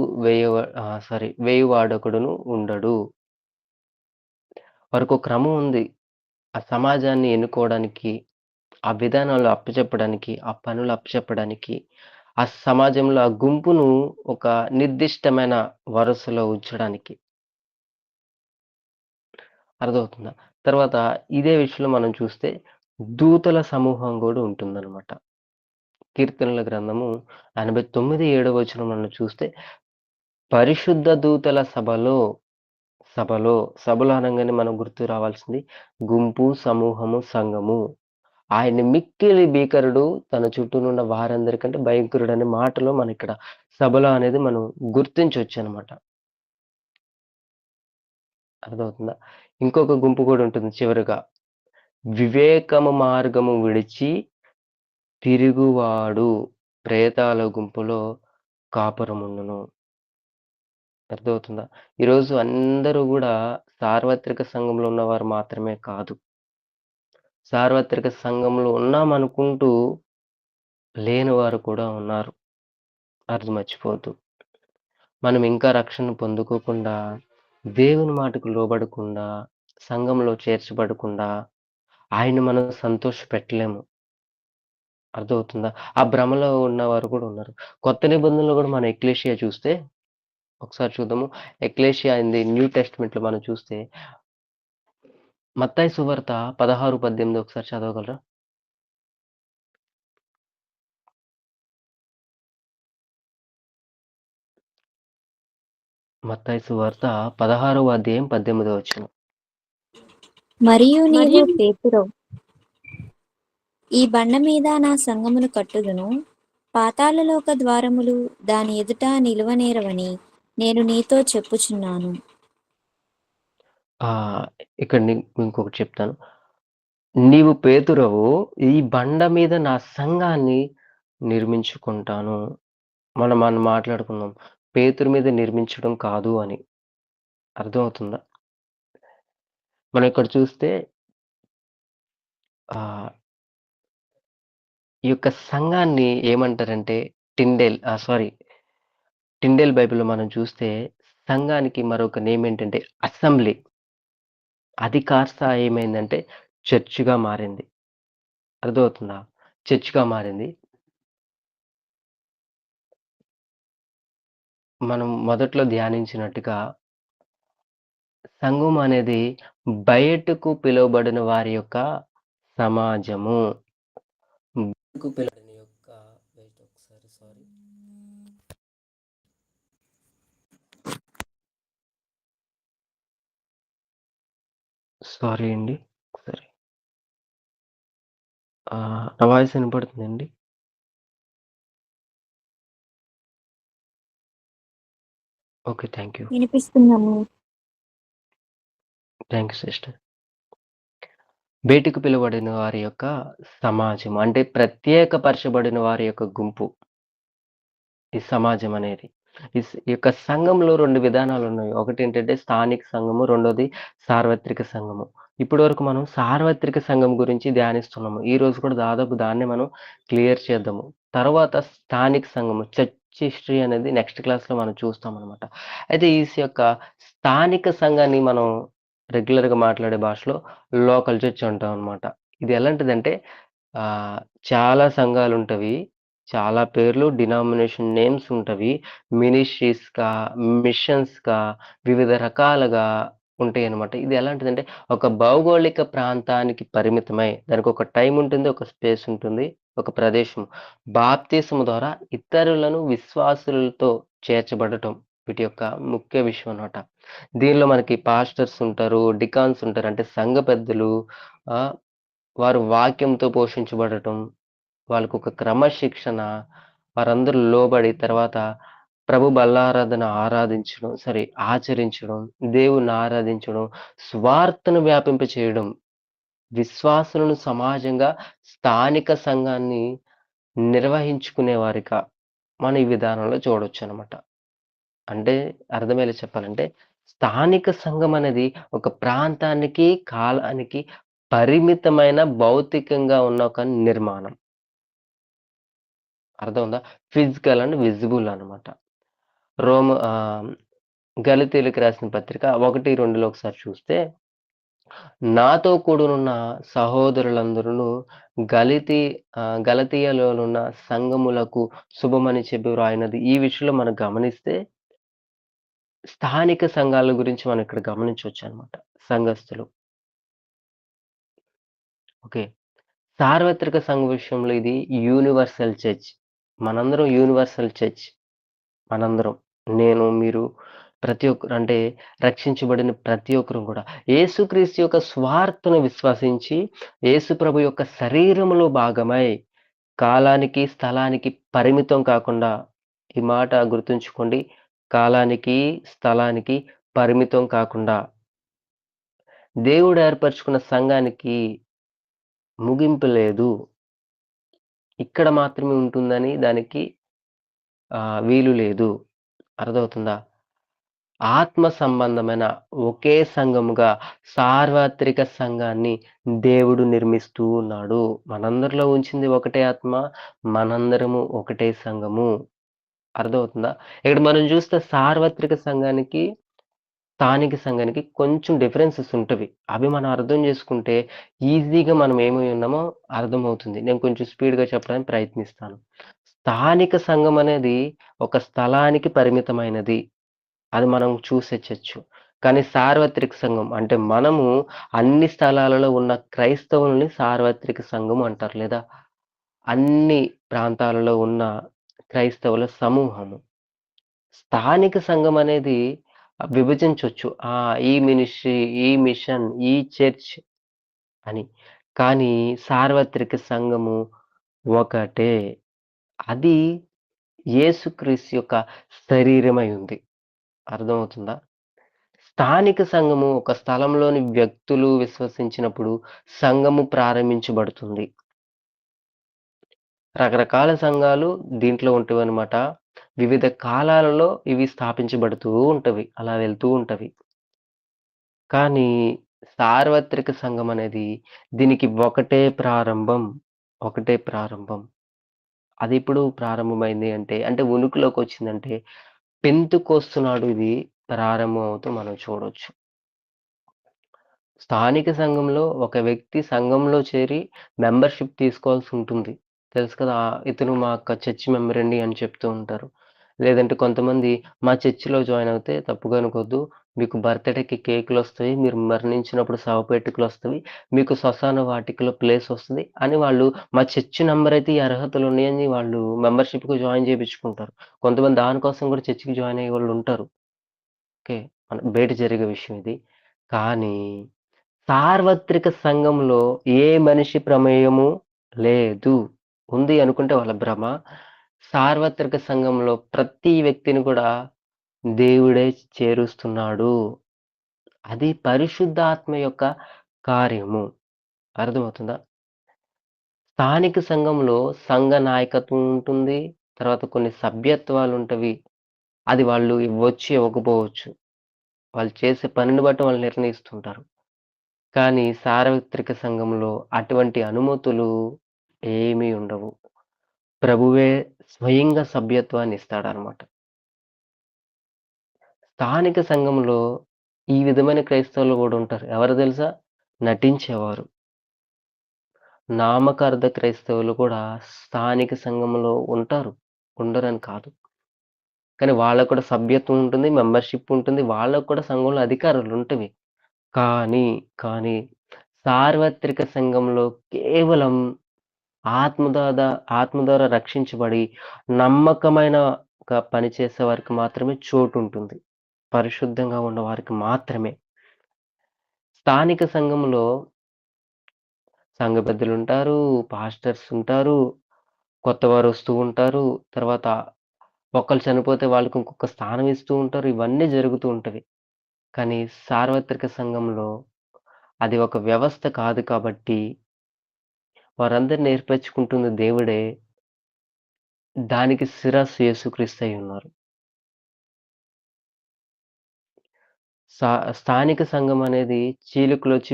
వేయువాడొకడును ఉండడు. వారికో క్రమం ఉంది. ఆ సమాజాన్ని ఎన్నుకోవడానికి, ఆ విధానాలు అప్పచెప్పడానికి, ఆ పనులు అప్పచెప్పడానికి, ఆ సమాజంలో ఆ గుంపును ఒక నిర్దిష్టమైన వరుసలో ఉంచడానికి. అర్థమవుతుందా? తర్వాత ఇదే విషయంలో మనం చూస్తే దూతల సమూహం గూడా ఉంటుందనమాట. కీర్తనల గ్రంథము 89, 7 వచనం మనం చూస్తే పరిశుద్ధ దూతల సభలో, సభలో అనంగానే మనకు గుర్తు రావాల్సింది గుంపు, సమూహము, సంఘము. ఆయన్ని మిక్కిలి భీకరుడు, తన చుట్టూనున్న వారందరికంటే భయంకరుడనే మాటలో మనకిక్కడ సభలో అనేది మనం గుర్తించొచ్చనమాట. అర్థమవుతుందా? ఇంకొక గుంపు గూడా ఉంటుంది చివరగా. వివేకము మార్గము విడిచి తిరుగువాడు ప్రేతాల గుంపులో కాపురముండును. అర్థమవుతుందా? ఈరోజు అందరూ గూడా సార్వత్రిక సంఘంలో ఉన్నవారు మాత్రమే కాదు. సార్వత్రిక సంఘంలో ఉన్నామనుకుంటూ లేని వారు కూడా ఉన్నారు. అది మర్చిపోవద్దు. మనం ఇంకా రక్షణ పొందుకోకుండా, దేవుని మాటకు లోబడకుండా, సంఘంలో చేర్చబడకుండా, ఆయన్ని మనం సంతోషపెట్టలేము. అర్థమవుతుందా? ఆ భ్రమలో ఉన్నవారు కూడా ఉన్నారు. కొత్త నిబంధనలో కూడా మనం ఎక్లేషియా చూస్తే ఒకసారి చూద్దాము. ఎక్లేషియా ఇన్ ది న్యూ టెస్టమెంట్‌లో మనం చూస్తే మత్తయి సువార్త 16, 18 ఒకసారి చదవగలరా? మత్తయి సువార్త 16, 18 మరియు నీవు మరియు పేతురవు, ఈ బండ మీద నా సంఘమును కట్టుదును, పాతాళలోక ద్వారములు దాని ఎదుట నిలువనేరవని నేను నీతో చెప్పుచున్నాను. ఇక్కడ ఇంకొకటి చెప్తాను. నీవు పేతురవు, ఈ బండ మీద నా సంఘాన్ని నిర్మించుకుంటాను. మనం మాట్లాడుకున్నాం. పేతురు మీద నిర్మించడం కాదు అని. అర్థమవుతుందా? మనం ఇక్కడ చూస్తే ఆహ్, ఈ యొక్క సంఘాన్ని ఏమంటారంటే టిండేల్ బైబిల్‌లో మనం చూస్తే సంఘానికి మరొక నేమ్ ఏంటంటే అసెంబ్లీ. అది కాస్త ఏమైందంటే చర్చ్‌గా మారింది. అర్థమవుతుందా? చర్చ్‌గా మారింది. మనం మొదట్లో ధ్యానించినట్టుగా సంఘం అనేది బయటకు పిలువబడిన వారి యొక్క సమాజము. బయటకు పిలువబడిన యొక్క వెయిట్ ఒకసారి సారీ అండి. ఒకసారి. నా వాయిస్ వినపడుతుందండి? ఓకే. Thank you. వినిపిస్తున్నాము. Thank you sister. బయటకు పిలువబడిన వారి యొక్క సమాజం. అంటే ప్రత్యేకపరచబడిన వారి యొక్క గుంపు. ఈ సమాజం అనేది. ఈ యొక్క సంఘంలో 2 విధానాలున్నాయి. ఒకటేంటంటే స్థానిక సంఘము, రెండోది సార్వత్రిక సంఘము. ఇప్పటి వరకు మనం సార్వత్రిక సంఘం గురించి ధ్యానిస్తున్నాము. ఈరోజు కూడా దాదాపు దాన్నే మనం క్లియర్ చేద్దాము. తర్వాత స్థానిక సంఘము, చర్చ్ హిస్టరీ అనేది నెక్స్ట్ క్లాస్‌లో మనం చూస్తామనమాట. అయితే యొక్క స్థానిక సంఘాన్ని మనం రెగ్యులర్‌గా మాట్లాడే భాషలో లోకల్ చర్చ్ అంటామనమాట. ఇది ఎలాంటిదంటే ఆహ్, చాలా సంఘాలుంటవి. చాలా పేర్లు, డినామినేషన్ నేమ్స్ ఉంటవి. మినిస్ట్రీస్‌గా, మిషన్స్‌గా వివిధ రకాలుగా ఉంటాయనమాట. ఇది ఎలాంటిదంటే ఒక భౌగోళిక ప్రాంతానికి పరిమితమై దానికొక టైమ్ ఉంటుంది. ఒక స్పేస్ ఉంటుంది. ఒక ప్రదేశం. బాప్తిసము ద్వారా ఇతరులను విశ్వాసులతో చేర్చబడటం వీటి యొక్క ముఖ్య విషయం అన్నమాట. దీనిలో మనకి పాస్టర్స్ ఉంటారు, డికాన్స్ ఉంటారు. అంటే సంఘ పెద్దలు ఆహ్, వారు వాక్యంతో పోషించబడటం. వాళ్ళకొక క్రమశిక్షణ, వారందరూ లోబడి తర్వాత ప్రభు బల్లారాధన ఆచరించడం, దేవుణ్ణి ఆరాధించడం, స్వార్థను వ్యాపింపచేయడం, విశ్వాసులను సమాజంగా స్థానిక సంఘాన్ని నిర్వహించుకునే వారిగా మనం ఈ విధానంలో చూడొచ్చనమాట. అంటే అర్థమయ్యేలా చెప్పాలంటే, స్థానిక సంఘం అనేది ఒక ప్రాంతానికి, కాలానికి పరిమితమైన భౌతికంగా ఉన్న ఒక నిర్మాణం. అర్థమైందా? ఫిజికల్ అండ్ విజిబుల్ అనమాట. రోమ ఆహ్, గలితీయులకు రాసిన పత్రిక 1, 2లో ఒకసారి చూస్తే నాతో కూడనున్న సహోదరులందరూను గలతీయలోనున్న సంఘములకు శుభమని చెప్పి వ్రాయినది. ఈ విషయంలో మనం గమనిస్తే స్థానిక సంఘాల గురించి మనం ఇక్కడ గమనించొచ్చనమాట. సంఘస్థులు. ఓకే. సార్వత్రిక సంఘ విషయంలో ఇది యూనివర్సల్ చర్చ్. మనందరం యూనివర్సల్ చర్చ్. మనందరం. నేను, మీరు ప్రతి ఒక్కరు అంటే రక్షించబడిన ప్రతి ఒక్కరు కూడా యేసుక్రీస్తు యొక్క స్వార్థను విశ్వసించి యేసు ప్రభు యొక్క శరీరములో భాగమై కాలానికి, స్థలానికి పరిమితం కాకుండా ఈ మాట గుర్తుంచుకోండి. కాలానికి, స్థలానికి పరిమితం కాకుండా దేవుడు ఏర్పరచుకున్న సంఘానికి ముగింపు లేదు. ఇక్కడ మాత్రమే ఉంటుందని దానికి వీలు లేదు. అర్థమవుతుందా? ఆత్మ సంబంధమైన ఒకే సంఘముగా సార్వత్రిక సంఘాన్ని దేవుడు నిర్మిస్తూ ఉన్నాడు. మనందరిలో ఉంచింది ఒకటే ఆత్మ, మనందరము ఒకటే సంఘము. అర్థమవుతుందా? ఇక్కడ మనం చూస్తే సార్వత్రిక సంఘానికి, స్థానిక సంఘానికి కొంచెం డిఫరెన్సెస్ ఉంటవి. అవి మనం అర్థం చేసుకుంటే ఈజీగా మనం ఏమై ఉన్నామో అర్థమవుతుంది. నేను కొంచెం స్పీడ్‌గా చెప్పడానికి ప్రయత్నిస్తాను. స్థానిక సంఘం అనేది ఒక స్థలానికి పరిమితమైనది. అది మనం చూసొచ్చొచ్చు. కానీ సార్వత్రిక సంఘం అంటే మనము అన్ని స్థలాలలో ఉన్న క్రైస్తవుల్ని సార్వత్రిక సంఘం అంటారు. లేదా అన్ని ప్రాంతాలలో ఉన్న క్రైస్తవుల సమూహము. స్థానిక సంఘం అనేది విభజించొచ్చు. ఈ మినిస్ట్రీ, ఈ మిషన్, ఈ చర్చ్ అని. కానీ సార్వత్రిక సంఘము ఒకటే. అది యేసుక్రీస్తు యొక్క శరీరమై ఉంది. అర్థమవుతుందా? స్థానిక సంఘము ఒక స్థలంలోని వ్యక్తులు విశ్వసించినప్పుడు సంఘము ప్రారంభించబడుతుంది. రకరకాల సంఘాలు దీంట్లో ఉంటవనమాట. వివిధ కాలాలలో ఇవి స్థాపించబడుతూ ఉంటవి. అలా వెళ్తూ ఉంటవి. కానీ సార్వత్రిక సంఘం అనేది దీనికి ఒకటే ప్రారంభం. ఒకటే ప్రారంభం. అదెప్పుడు ప్రారంభమైంది అంటే ఉనికిలోకొచ్చిందంటే పెంతెకోస్తు నాడు ఇది ప్రారంభం అవుతూ మనం చూడొచ్చు. స్థానిక సంఘంలో ఒక వ్యక్తి సంఘంలో చేరి మెంబర్‌షిప్ తీసుకోవాల్సి ఉంటుంది. తెలుసు కదా! ఇతను మా చర్చ్ మెంబర్ అండి అని చెప్తూ ఉంటారు. లేదంటే కొంతమంది మా చర్చ్‌లో జాయిన్ అవుతే తప్పుగా అనుకోవద్దు. మీకు బర్త్‌డేకి కేకులొస్తాయి. మీరు మరణించినప్పుడు శవపేటికలొస్తవి. మీకు శ్మశాన వాటికలో ప్లేస్ వస్తది అని వాళ్ళు మా చర్చ్ నంబర్ అయితే ఈ అర్హతలు ఉన్నాయని వాళ్ళు మెంబర్‌షిప్‌కి జాయిన్ చేపించుకుంటారు. కొంతమంది దానికోసం కూడా చర్చ్‌కి జాయిన్ అయ్యేవాళ్ళు ఉంటారు. ఓకే. బయట జరిగే విషయం ఇది. కానీ సార్వత్రిక సంఘంలో ఏ మనిషి ప్రమేయము లేదు. ఉంది అనుకుంటే వాళ్ళ భ్రమ. సార్వత్రిక సంఘంలో ప్రతి వ్యక్తిని కూడా దేవుడే చేరుస్తున్నాడు. అది పరిశుద్ధాత్మ యొక్క కార్యము. అర్థమవుతుందా? స్థానిక సంఘంలో సంఘ నాయకత్వం ఉంటుంది. తర్వాత కొన్ని సభ్యత్వాలుంటవి. అది వాళ్ళు ఇవ్వచ్చు, ఇవ్వకపోవచ్చు. వాళ్ళు చేసే పనిని బట్టి వాళ్ళు నిర్ణయిస్తుంటారు. కానీ సార్వత్రిక సంఘంలో అటువంటి అనుమతులు ఏమీ ఉండవు. ప్రభువే స్వయంగా సభ్యత్వాన్ని ఇస్తాడనమాట. స్థానిక సంఘంలో ఈ విధమైన క్రైస్తవులు గూడా ఉంటారు. ఎవరో తెలుసా? నటించేవారు. నామకార్థ క్రైస్తవులు కూడా స్థానిక సంఘంలో ఉంటారు. ఉండరని కాదు. కానీ వాళ్ళకి కూడా సభ్యత్వం ఉంటుంది. మెంబర్‌షిప్ ఉంటుంది. వాళ్ళకి కూడా సంఘంలో అధికారాలుంటవి. కానీ సార్వత్రిక సంఘంలో కేవలం ఆత్మ ద్వారా రక్షించబడి నమ్మకమైన పని చేసే వారికి మాత్రమే చోటుంటుంది. పరిశుద్ధంగా ఉన్న వారికి మాత్రమే. స్థానిక సంఘంలో సంఘ పెద్దలుంటారు, పాస్టర్స్ ఉంటారు, కొత్తవారు వస్తూ ఉంటారు. తర్వాత ఒకళ్ళు చనిపోతే వాళ్ళకి ఇంకొక స్థానం ఇస్తూ ఉంటారు. ఇవన్నీ జరుగుతూ ఉంటవి. కానీ సార్వత్రిక సంఘంలో అది ఒక వ్యవస్థ కాదు కాబట్టి వారందరిని ఏర్పరచుకుంటున్న దేవుడే. దానికి శిరస్సు యేసుక్రీస్తు అయ్యున్నారు. స్థానిక సంఘం అనేది చీలికలొచ్చి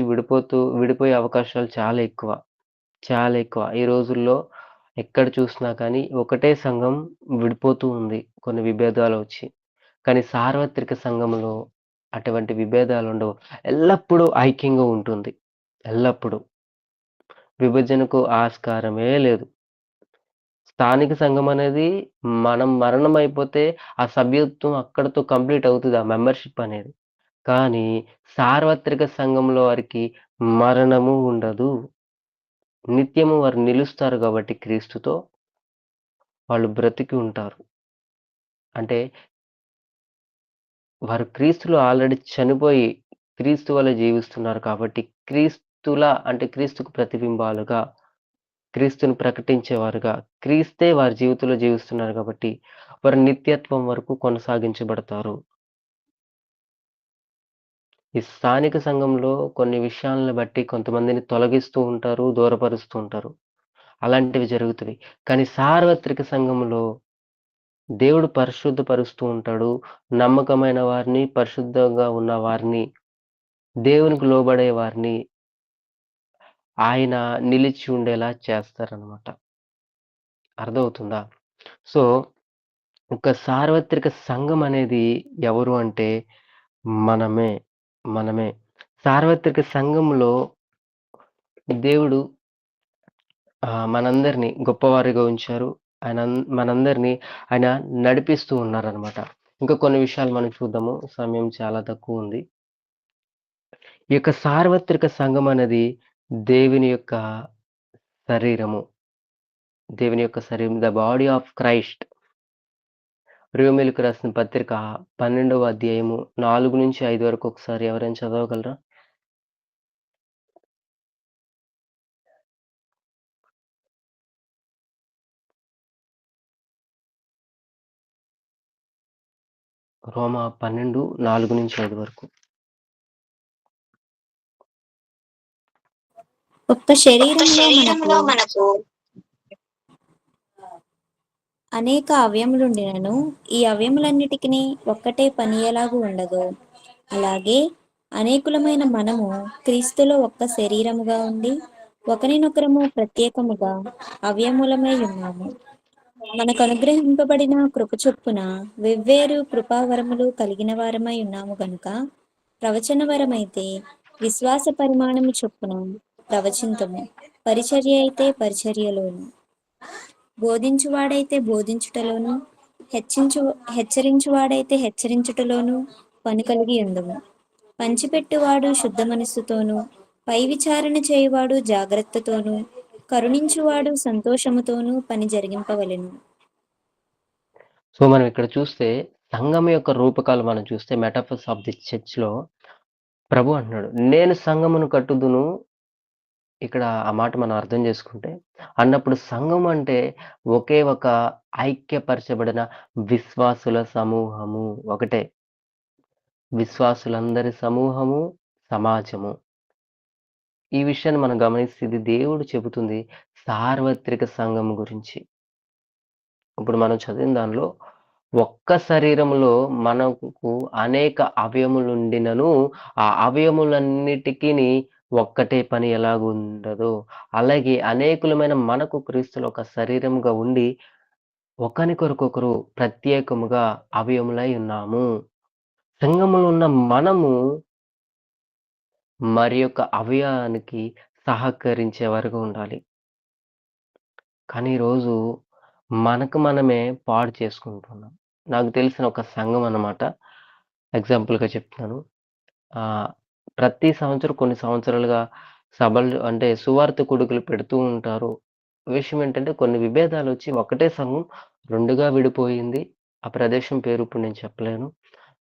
విడిపోయే అవకాశాలు చాలా ఎక్కువ. చాలా ఎక్కువ. ఈ రోజుల్లో ఎక్కడ చూసినా కానీ ఒకటే సంఘం విడిపోతూ ఉంది. కొన్ని విభేదాలొచ్చి. కానీ సార్వత్రిక సంఘంలో అటువంటి విభేదాలుండవు. ఎల్లప్పుడూ ఐక్యంగా ఉంటుంది. ఎల్లప్పుడూ. విభజనకు ఆస్కారమే లేదు. స్థానిక సంఘం అనేది మనం మరణమైపోతే ఆ సభ్యత్వం అక్కడితో కంప్లీట్ అవుతది. ఆ మెంబర్‌షిప్ అనేది. కానీ సార్వత్రిక సంఘంలో వారికి మరణము ఉండదు. నిత్యము వారు నిలుస్తారు గాబట్టి క్రీస్తుతో వాళ్ళు బ్రతికి ఉంటారు. అంటే వారు క్రీస్తులో ఆల్రెడీ చనిపోయి క్రీస్తు వలె జీవిస్తున్నారు కాబట్టి అంటే క్రీస్తుకు ప్రతిబింబాలుగా, క్రీస్తుని ప్రకటించేవారుగా, క్రీస్తే వారి జీవితంలో జీవిస్తున్నారు కాబట్టి వారు నిత్యత్వం వరకు కొనసాగించబడతారు. ఈ స్థానిక సంఘంలో కొన్ని విషయాలను బట్టి కొంతమందిని తొలగిస్తూ ఉంటారు, దూరపరుస్తూ ఉంటారు. అలాంటివి జరుగుతవి. కానీ సార్వత్రిక సంఘంలో దేవుడు పరిశుద్ధపరుస్తూ ఉంటాడు. నమ్మకమైన వారిని, పరిశుద్ధంగా ఉన్న వారిని, దేవునికి లోబడే వారిని ఆయన నిలిచి ఉండేలా చేస్తారనమాట. అర్థమవుతుందా? సో, ఒక సార్వత్రిక సంఘం అనేది ఎవరు అంటే మనమే. మనమే. సార్వత్రిక సంఘంలో దేవుడు మనందరిని గొప్పవారిగా ఉంచారు. మనందరిని ఆయన నడిపిస్తూ ఉన్నారనమాట. ఇంకా కొన్ని విషయాలు మనం చూద్దాము. సమయం చాలా తక్కువుంది. ఈ యొక్క సార్వత్రిక సంఘం అనేది దేవుని యొక్క శరీరము. దేవుని యొక్క శరీరం. The body of Christ. రోమీయులకు రాసిన పత్రిక 12వ అధ్యాయము 4-5 వరకు ఒకసారి ఎవరైనా చదవగలరా? రోమా 12, 4-5 వరకు. ఒక్క శరీరంలో మనకు అనేక అవయములుండినను ఈ అవయములన్నిటికిని ఒక్కటే పని ఎలాగూ ఉండదు. అలాగే అనేకులమైన మనము క్రీస్తులో ఒక్క శరీరముగా ఉండి ఒకరినొకరము ప్రత్యేకముగా అవయములమై ఉన్నాము. మనకు అనుగ్రహింపబడిన కృప చొప్పున వెవ్వేరు కృపావరములు కలిగిన వారమై ఉన్నాము గనుక ప్రవచన వరమైతే విశ్వాస పరిమాణము చొప్పున ప్రవచింతము, పరిచర్య అయితే పరిచర్యలోను, బోధించువాడైతే బోధించుటలోను, హెచ్చరించువాడైతే హెచ్చరించుటలోను పని కలిగి ఉండము. పంచిపెట్టువాడు శుద్ధ మనస్సుతోనూ, పై విచారణ చేయువాడు జాగ్రత్తతోనూ, కరుణించువాడు సంతోషముతోనూ పని జరిగింపవలెను. సో, మనం ఇక్కడ చూస్తే సంఘం యొక్క రూపకాలు మనం చూస్తే మెటాఫర్స్ ఆఫ్ ది చర్చ్‌లో ప్రభు అంటున్నాడు. నేను సంఘమును కట్టుదును. ఇక్కడ ఆ మాట మనం అర్థం చేసుకుంటే, అన్నప్పుడు సంఘం అంటే ఒకే ఒక ఐక్యపరచబడిన విశ్వాసుల సమూహము. ఒకటే. విశ్వాసులందరి సమూహము, సమాజము. ఈ విషయాన్ని మనం గమనిస్తే ఇది దేవుడు చెబుతుంది సార్వత్రిక సంఘం గురించి. ఇప్పుడు మనం చదివిన దానిలో ఒక్క శరీరములో మనకు అనేక అవయములుండినను ఆ అవయములన్నిటికిని ఒక్కటే పని ఎలాగుండదో, అలాగే అనేకులమైన మనకు క్రీస్తులో ఒక శరీరముగా ఉండి ఒకరికొరకొకరు ప్రత్యేకముగా అవయములై ఉన్నాము. సంఘములో ఉన్న మనము మరి యొక్క అవయవానికి సహకరించేవారుగా ఉండాలి. కానీ ఈరోజు మనకు మనమే పాడు చేసుకుంటున్నాం. నాకు తెలిసిన ఒక సంఘం అన్నమాట. ఎగ్జాంపుల్‌గా చెప్తున్నాను. ప్రతి సంవత్సరం కొన్ని సంవత్సరాలుగా సభలు అంటే సువార్త కూడుకలు పెడుతూ ఉంటారు. విషయం ఏంటంటే కొన్ని విభేదాలొచ్చి ఒకటే సంఘం 2గా విడిపోయింది. ఆ ప్రదేశం పేరు ఇప్పుడు నేను చెప్పలేను.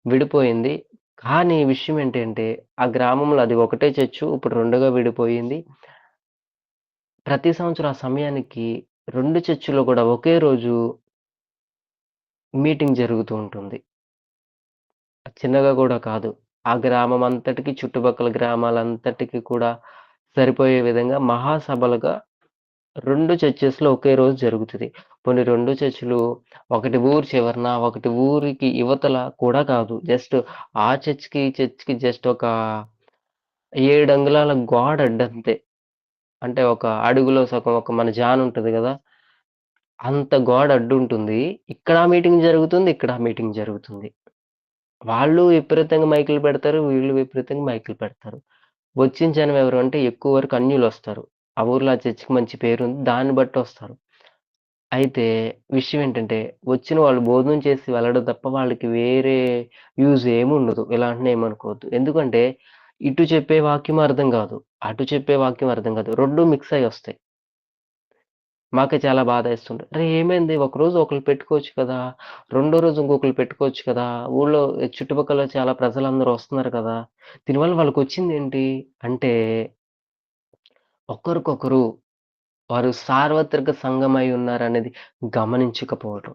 విడిపోయింది. కానీ విషయం ఏంటంటే ఆ గ్రామంలో అది ఒకటే చర్చు ఇప్పుడు 2గా విడిపోయింది. ప్రతి సంవత్సరం ఆ సమయానికి 2 చర్చుల్లో కూడా ఒకే రోజు మీటింగ్ జరుగుతూ ఉంటుంది. చిన్నగా గూడా కాదు. ఆ గ్రామం అంతటికి చుట్టుపక్కల గ్రామాలంతటికి కూడా సరిపోయే విధంగా మహాసభలుగా 2 చర్చెస్‌లో ఒకే రోజు జరుగుతది. పోనీ 2 చర్చులు ఒకటి ఊరు చివరన, ఒకటి ఊరికి ఇవతల కూడా కాదు. జస్ట్ ఆ చర్చ్‌కి, ఈ చర్చ్‌కి జస్ట్ ఒక 7 అంగుళాల గోడ అడ్డంతే. అంటే ఒక అడుగులో సగం ఒక మన జాన్ ఉంటది గదా! అంత గోడ అడ్డుంటుంది. ఇక్కడ ఆ మీటింగ్ జరుగుతుంది. ఇక్కడ ఆ మీటింగ్ జరుగుతుంది. వాళ్ళు విపరీతంగా మైకులు పెడతారు. వీళ్ళు విపరీతంగా మైకులు పెడతారు. వచ్చిన జనం ఎవరు అంటే ఎక్కువ వరకు అన్యులొస్తారు. ఆ ఊర్లో ఆ చర్చికి మంచి పేరుంది. దాన్ని బట్టొస్తారు. అయితే విషయం ఏంటంటే, వచ్చిన వాళ్ళు భోజనం చేసి వెళ్ళడం తప్ప వాళ్ళకి వేరే యూజ్ ఏముండదు. ఇలా అంటేనే ఏమనుకోవద్దు. ఎందుకంటే, ఇటు చెప్పే వాక్యం అర్థం గాదు. అటు చెప్పే వాక్యం అర్థం గాదు. 2 మిక్స్ అయ్యొస్తాయి. మాకే చాలా బాధేస్తుంది. "అరే! ఏమైంది? ఒకరోజు ఒకళ్ళు పెట్టుకోవచ్చు కదా! రెండో రోజు ఇంకొకళ్ళు పెట్టుకోవచ్చు కదా! ఊళ్ళో చుట్టుపక్కల చాలా ప్రజలందరూ వస్తున్నారు కదా! దీనివల్ల వాళ్ళకొచ్చిందేంటి?" అంటే, ఒకరికొకరు వారు సార్వత్రిక సంఘమై ఉన్నారనేది గమనించకపోవటం.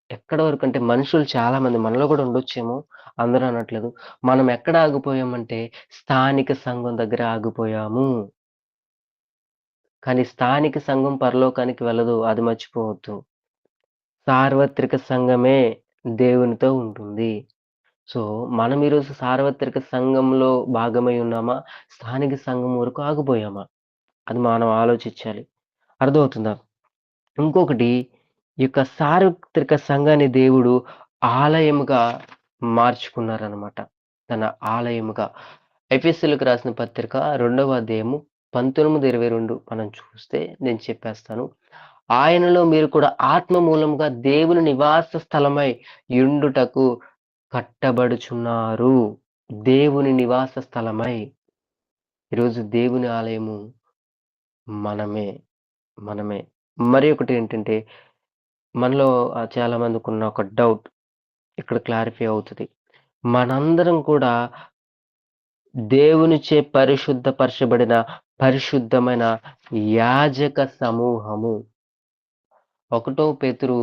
ఎక్కడి వరకంటే మనుషులు చాలామంది మనలో గూడా ఉండొచ్చేమో, అందరూ అనట్లేదు. మనం ఎక్కడ ఆగిపోయామంటే, స్థానిక సంఘం దగ్గర ఆగిపోయాము. కానీ స్థానిక సంఘం పరలోకానికి వెళ్ళదు. అది మర్చిపోవద్దు. సార్వత్రిక సంఘమే దేవునితో ఉంటుంది. సో, మనం ఈరోజు సార్వత్రిక సంఘంలో భాగమై ఉన్నామా? స్థానిక సంఘం వరకు ఆగిపోయామా? అది మనం ఆలోచించాలి. అర్థమవుతుందా? ఇంకొకటి ఈ యొక్క సార్వత్రిక సంఘాన్ని దేవుడు ఆలయముగా మార్చుకున్నారనమాట. తన ఆలయముగా. ఎఫెసీయులకు రాసిన పత్రిక 2వ అధ్యాయము 19, 22 మనం చూస్తే నేను చెప్పేస్తాను. ఆయనలో మీరు కూడా ఆత్మ మూలంగా దేవుని నివాస స్థలమై యుండుటకు కట్టబడుచున్నారు. దేవుని నివాస స్థలమై. ఈరోజు దేవుని ఆలయము మనమే. మనమే. మరి ఒకటేంటంటే మనలో చాలా మందికున్న ఒక డౌట్ ఇక్కడ క్లారిఫై అవుతది. మనందరం కూడా దేవునిచే పరిశుద్ధపరచబడిన పరిశుద్ధమైన యాజక సమూహము. 1 పేతురు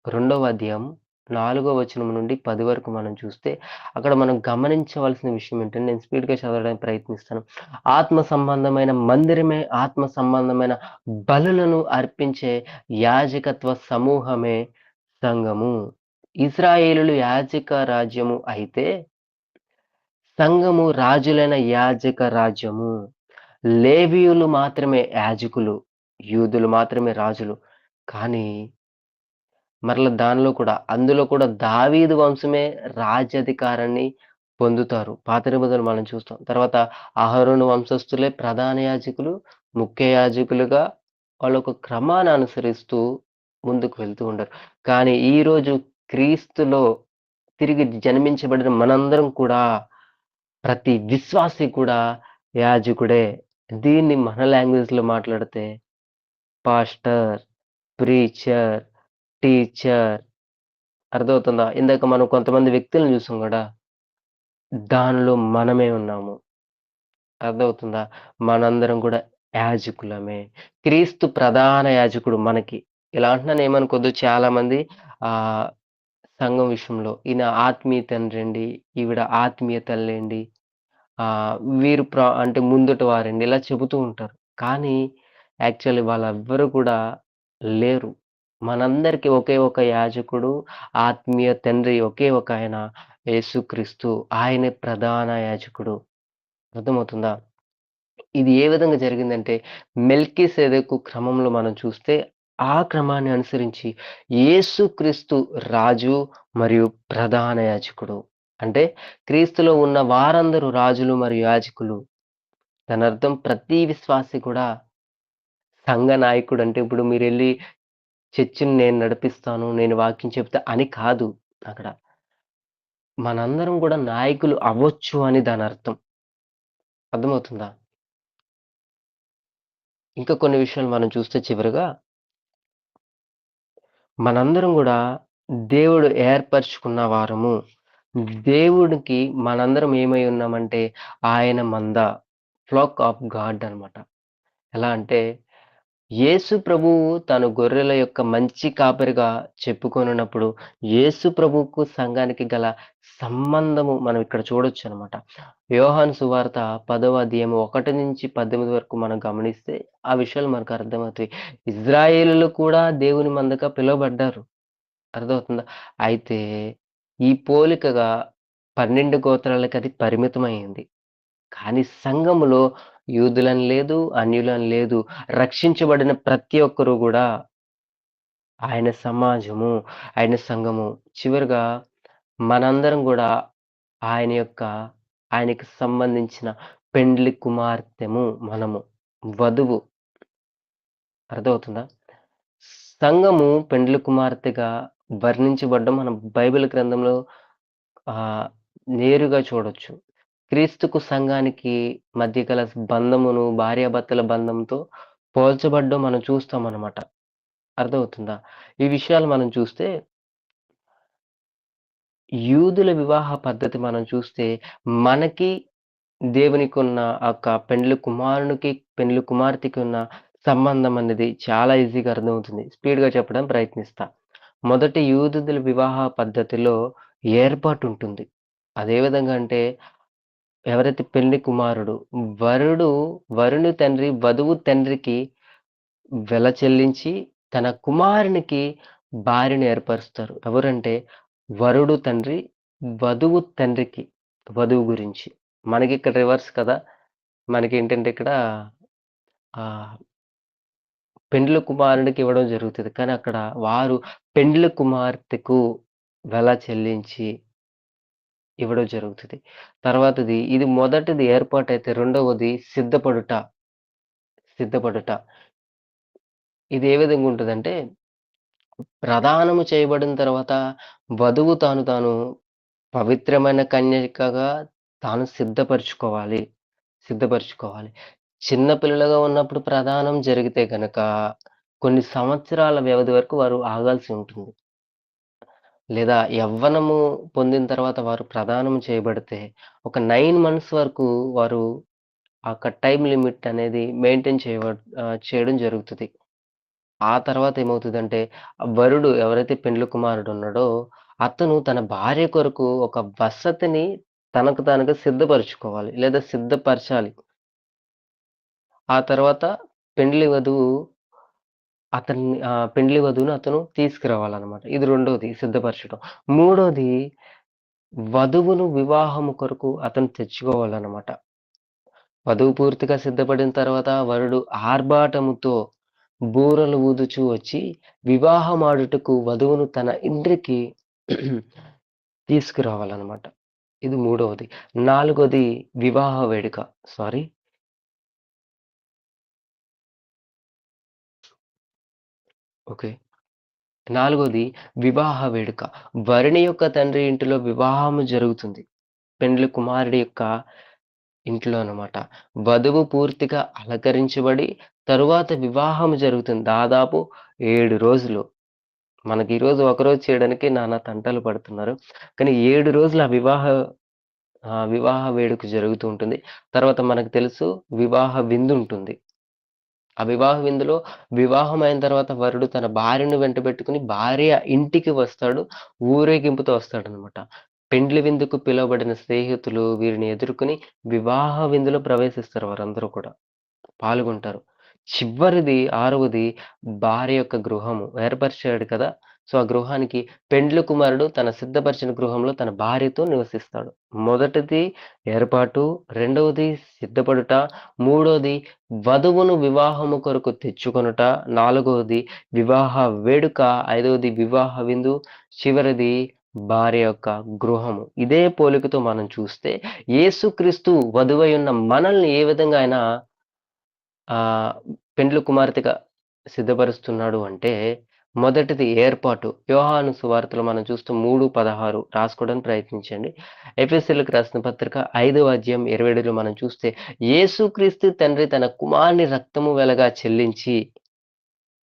2వ అధ్యాయం 4వ వచనం నుండి 10 వరకు మనం చూస్తే, అక్కడ మనం గమనించవలసిన విషయం ఏంటంటే, నేను స్పీడ్‌గా చదవడానికి ప్రయత్నిస్తాను. ఆత్మ సంబంధమైన మందిరమే, ఆత్మ సంబంధమైన బలులను అర్పించే యాజకత్వ సమూహమే సంఘము. ఇశ్రాయేలులు యాజక రాజ్యము అయితే, సంఘము రాజులైన యాజక రాజ్యము. లేవీయులు మాత్రమే యాజకులు. యూదులు మాత్రమే రాజులు. కానీ మరల అందులో కూడా దావీదు వంశమే రాజ్యాధికారాన్ని పొందుతారు. పాత నిబంధనలు మనం చూస్తాం. తర్వాత అహరోను వంశస్థులే ప్రధాన యాజకులు, ముఖ్య యాజకులుగా వాళ్ళొక క్రమాన్ని అనుసరిస్తూ ముందుకు వెళ్తూ ఉంటారు. కానీ ఈరోజు క్రీస్తులో తిరిగి జన్మించబడిన మనందరం కూడా ప్రతి విశ్వాసి కూడా యాజకుడే. దీన్ని మన లాంగ్వేజ్‌లో మాట్లాడితే పాస్టర్, ప్రీచర్, టీచర్ అర్థమవుతుందా? ఇందాక మనం కొంతమంది వ్యక్తులను చూసాం గదా! దానిలో మనమే ఉన్నాము. అర్థమవుతుందా? మనందరం కూడా యాజకులమే. క్రీస్తు ప్రధాన యాజకుడు మనకి. ఇలా అంటున్నాను ఏమనుకోద్దు చాలామంది ఆహ్, సంఘం విషయంలో ఈయన ఆత్మీయ తండ్రండి, ఈవిడ ఆత్మీయ తల్లండి. వీరు అంటే ముందుటి వారండి ఇలా చెబుతూ ఉంటారు. కానీ యాక్చువల్లీ వాళ్ళెవ్వరు కూడా లేరు. మనందరికి ఒకే ఒక యాజకుడు, ఆత్మీయ తండ్రి ఒకే ఒక ఆయన యేసుక్రీస్తు. ఆయనే ప్రధాన యాజకుడు. అర్థమవుతుందా? ఇది ఏ విధంగా జరిగిందంటే మెల్కీసెదెకు క్రమంలో మనం చూస్తే ఆ క్రమాన్ని అనుసరించి యేసుక్రీస్తు రాజు మరియు ప్రధాన యాజకుడు. అంటే క్రీస్తులో ఉన్న వారందరూ రాజులు మరియు యాజకులు. దానర్థం ప్రతి విశ్వాసి కూడా సంఘ నాయకుడు. అంటే ఇప్పుడు మీరెళ్లి చర్చిని నేను నడిపిస్తాను, నేను వాక్యం చెప్తా అని కాదు అక్కడ. మనందరం కూడా నాయకులు అవ్వచ్చు అని దానర్థం. అర్థమవుతుందా? ఇంకా కొన్ని విషయాలు మనం చూస్తే చివరగా మనందరం గూడా దేవుడు ఏర్పరచుకున్న వారము. దేవుడికి మనందరం ఏమై ఉన్నామంటే ఆయన మంద. ఫ్లాక్ ఆఫ్ గాడ్ అన్నమాట. ఎలా అంటే యేసు ప్రభువు తను గొర్రెల యొక్క మంచి కాపరిగా చెప్పుకొనున్నప్పుడు, యేసు ప్రభువుకు సంఘానికి గల సంబంధము మనం ఇక్కడ చూడొచ్చనమాట. యోహాను సువార్త 10వ అధ్యాయం 1-18 వరకు మనం గమనిస్తే, ఆ విషయాలు మనకు అర్థమవుతాయి. ఇశ్రాయేలీయులు కూడా దేవుని మందగా పిలువబడ్డారు. అర్థమవుతుందా? అయితే ఈ పోలికగా 12 గోత్రాలకి అది పరిమితమయింది. కానీ సంఘములో యూదులని లేదు, అన్యులని లేదు. రక్షించబడిన ప్రతి ఒక్కరు గూడా ఆయన సమాజము, ఆయన సంఘము. చివరగా మనందరం గూడా ఆయనకి సంబంధించిన పెండ్లి కుమార్తెము మనము. వధువు. అర్థమవుతుందా? సంఘము పెండ్లి కుమార్తెగా వర్ణించబడ్డం మనం బైబిల్ గ్రంథంలో నేరుగా చూడొచ్చు. క్రీస్తుకు సంఘానికి మధ్య గల బంధమును భార్యాభర్తల బంధంతో పోల్చబడ్డం మనం చూస్తామనమాట. అర్థమవుతుందా? ఈ విషయాలు మనం చూస్తే యూదుల వివాహ పద్ధతి మనం చూస్తే మనకి దేవునికున్న పెండ్లి కుమారునికి, పెండ్లి కుమార్తెకి ఉన్న సంబంధం అనేది చాలా ఈజీగా అర్థమవుతుంది. స్పీడ్‌గా చెప్పడం ప్రయత్నిస్తా. మొదటి యూదుల వివాహ పద్ధతిలో ఏర్పాటుంటుంది. అదే విధంగా అంటే ఎవరైతే పెళ్లి కుమారుడు, వరుని తండ్రి వధువు తండ్రికి వెల చెల్లించి తన కుమారునికి భార్యను ఏర్పరుస్తారు. ఎవరంటే వరుడు తండ్రి వధువు తండ్రికి వధువు గురించి. మనకిక్కడ రివర్స్ కదా! మనకేంటంటే ఇక్కడ ఆహ్, పెండ్లి కుమారుడికి ఇవ్వడం జరుగుతది. కానీ అక్కడ వారు పెండ్లి కుమార్తెకు వెల చెల్లించి ఇవ్వడం జరుగుతది. తర్వాతది ఇది మొదటిది ఏర్పాటైతే రెండవది సిద్ధపడుట. సిద్ధపడుట. ఇది ఏ విధంగా ఉంటదంటే ప్రదానము చేయబడిన తర్వాత వధువు తాను పవిత్రమైన కన్యకగా తాను సిద్ధపరుచుకోవాలి. సిద్ధపరుచుకోవాలి. చిన్న పిల్లలుగా ఉన్నప్పుడు ప్రదానం జరిగితే గనక కొన్ని సంవత్సరాల వ్యవధి వరకు వారు ఆగాల్సి ఉంటుంది. లేదా యవ్వనము పొందిన తర్వాత వారు ప్రదానం చేయబడితే ఒక 9 మంత్స్ వరకు వారు టైమ్ లిమిట్ అనేది మెయింటైన్ చేయడం జరుగుతది. ఆ తర్వాత ఏమవుతదంటే వరుడు ఎవరైతే పెండ్లి కుమారుడు ఉన్నాడో అతను తన భార్య కొరకు ఒక వసతిని తనకు తానుగా సిద్ధపరుచుకోవాలి. లేదా సిద్ధపరచాలి. ఆ తర్వాత పెండ్లి వధువు పెండ్లి వధువుని అతను తీసుకురావాలనమాట. ఇది రెండోది సిద్ధపరచడం. మూడోది వధువును వివాహము కొరకు అతను తెచ్చుకోవాలనమాట. వధువు పూర్తిగా సిద్ధపడిన తర్వాత వరుడు ఆర్భాటముతో బూరలు ఊదుచూ వచ్చి వివాహమాడుటకు వధువును తన ఇంటికి తీసుకురావాలనమాట. ఇది మూడవది. నాలుగోది వివాహ వేడుక. సారీ. ఓకే. నాలుగోది వివాహ వేడుక. వరుని యొక్క తండ్రి ఇంటిలో వివాహము జరుగుతుంది. పెండ్లి కుమారుడి యొక్క ఇంట్లో అన్నమాట. వధువు పూర్తిగా అలంకరించబడి తరువాత వివాహం జరుగుతుంది. దాదాపు 7 రోజులు. మనకి ఈరోజు ఒకరోజు చేయడానికి నానా తంటాలు పడుతున్నారు. కానీ 7 రోజులు వివాహ వేడుక జరుగుతూ ఉంటుంది. తర్వాత మనకు తెలుసు వివాహ విందుంటుంది. ఆ వివాహ విందులో వివాహం అయిన తర్వాత వరుడు తన భార్యను వెంటబెట్టుకొని భార్య ఇంటికి వస్తాడు. ఊరేగింపుతో వస్తాడనమాట. పెండ్లి విందుకు పిలువబడిన స్నేహితులు వీరిని ఎదుర్కొని వివాహ విందులో ప్రవేశిస్తారు వారందరూ కూడా. పాల్గొంటారు. చివరిది ఆరవది భార్య యొక్క గృహము. ఏర్పరిచాడు కదా! సో, ఆ గృహానికి పెండ్లి కుమారుడు తన సిద్ధపరిచిన గృహంలో తన భార్యతో నివసిస్తాడు. మొదటిది ఏర్పాటు, రెండవది సిద్ధపడుట, మూడోది వధువును వివాహము కొరకు తెచ్చుకొనుట, నాలుగవది వివాహ వేడుక, ఐదవది వివాహ విందు, చివరిది భార్య యొక్క గృహము. ఇదే పోలికతో మనం చూస్తే యేసుక్రీస్తు వధువై ఉన్న మనల్ని ఏ విధంగా ఆయన పెండ్లి కుమార్తెగా సిద్ధపరుస్తున్నాడు అంటే, మొదటిది ఏర్పాటు. యోహాను సువార్తలో మనం చూస్తే 3:16 రాసుకోవడానికి ప్రయత్నించండి. ఎఫెసీయులకు రాసిన పత్రిక 5వ అధ్యాయం 27లో మనం చూస్తే, యేసుక్రీస్తు తండ్రి తన కుమారుని రక్తము వెలగా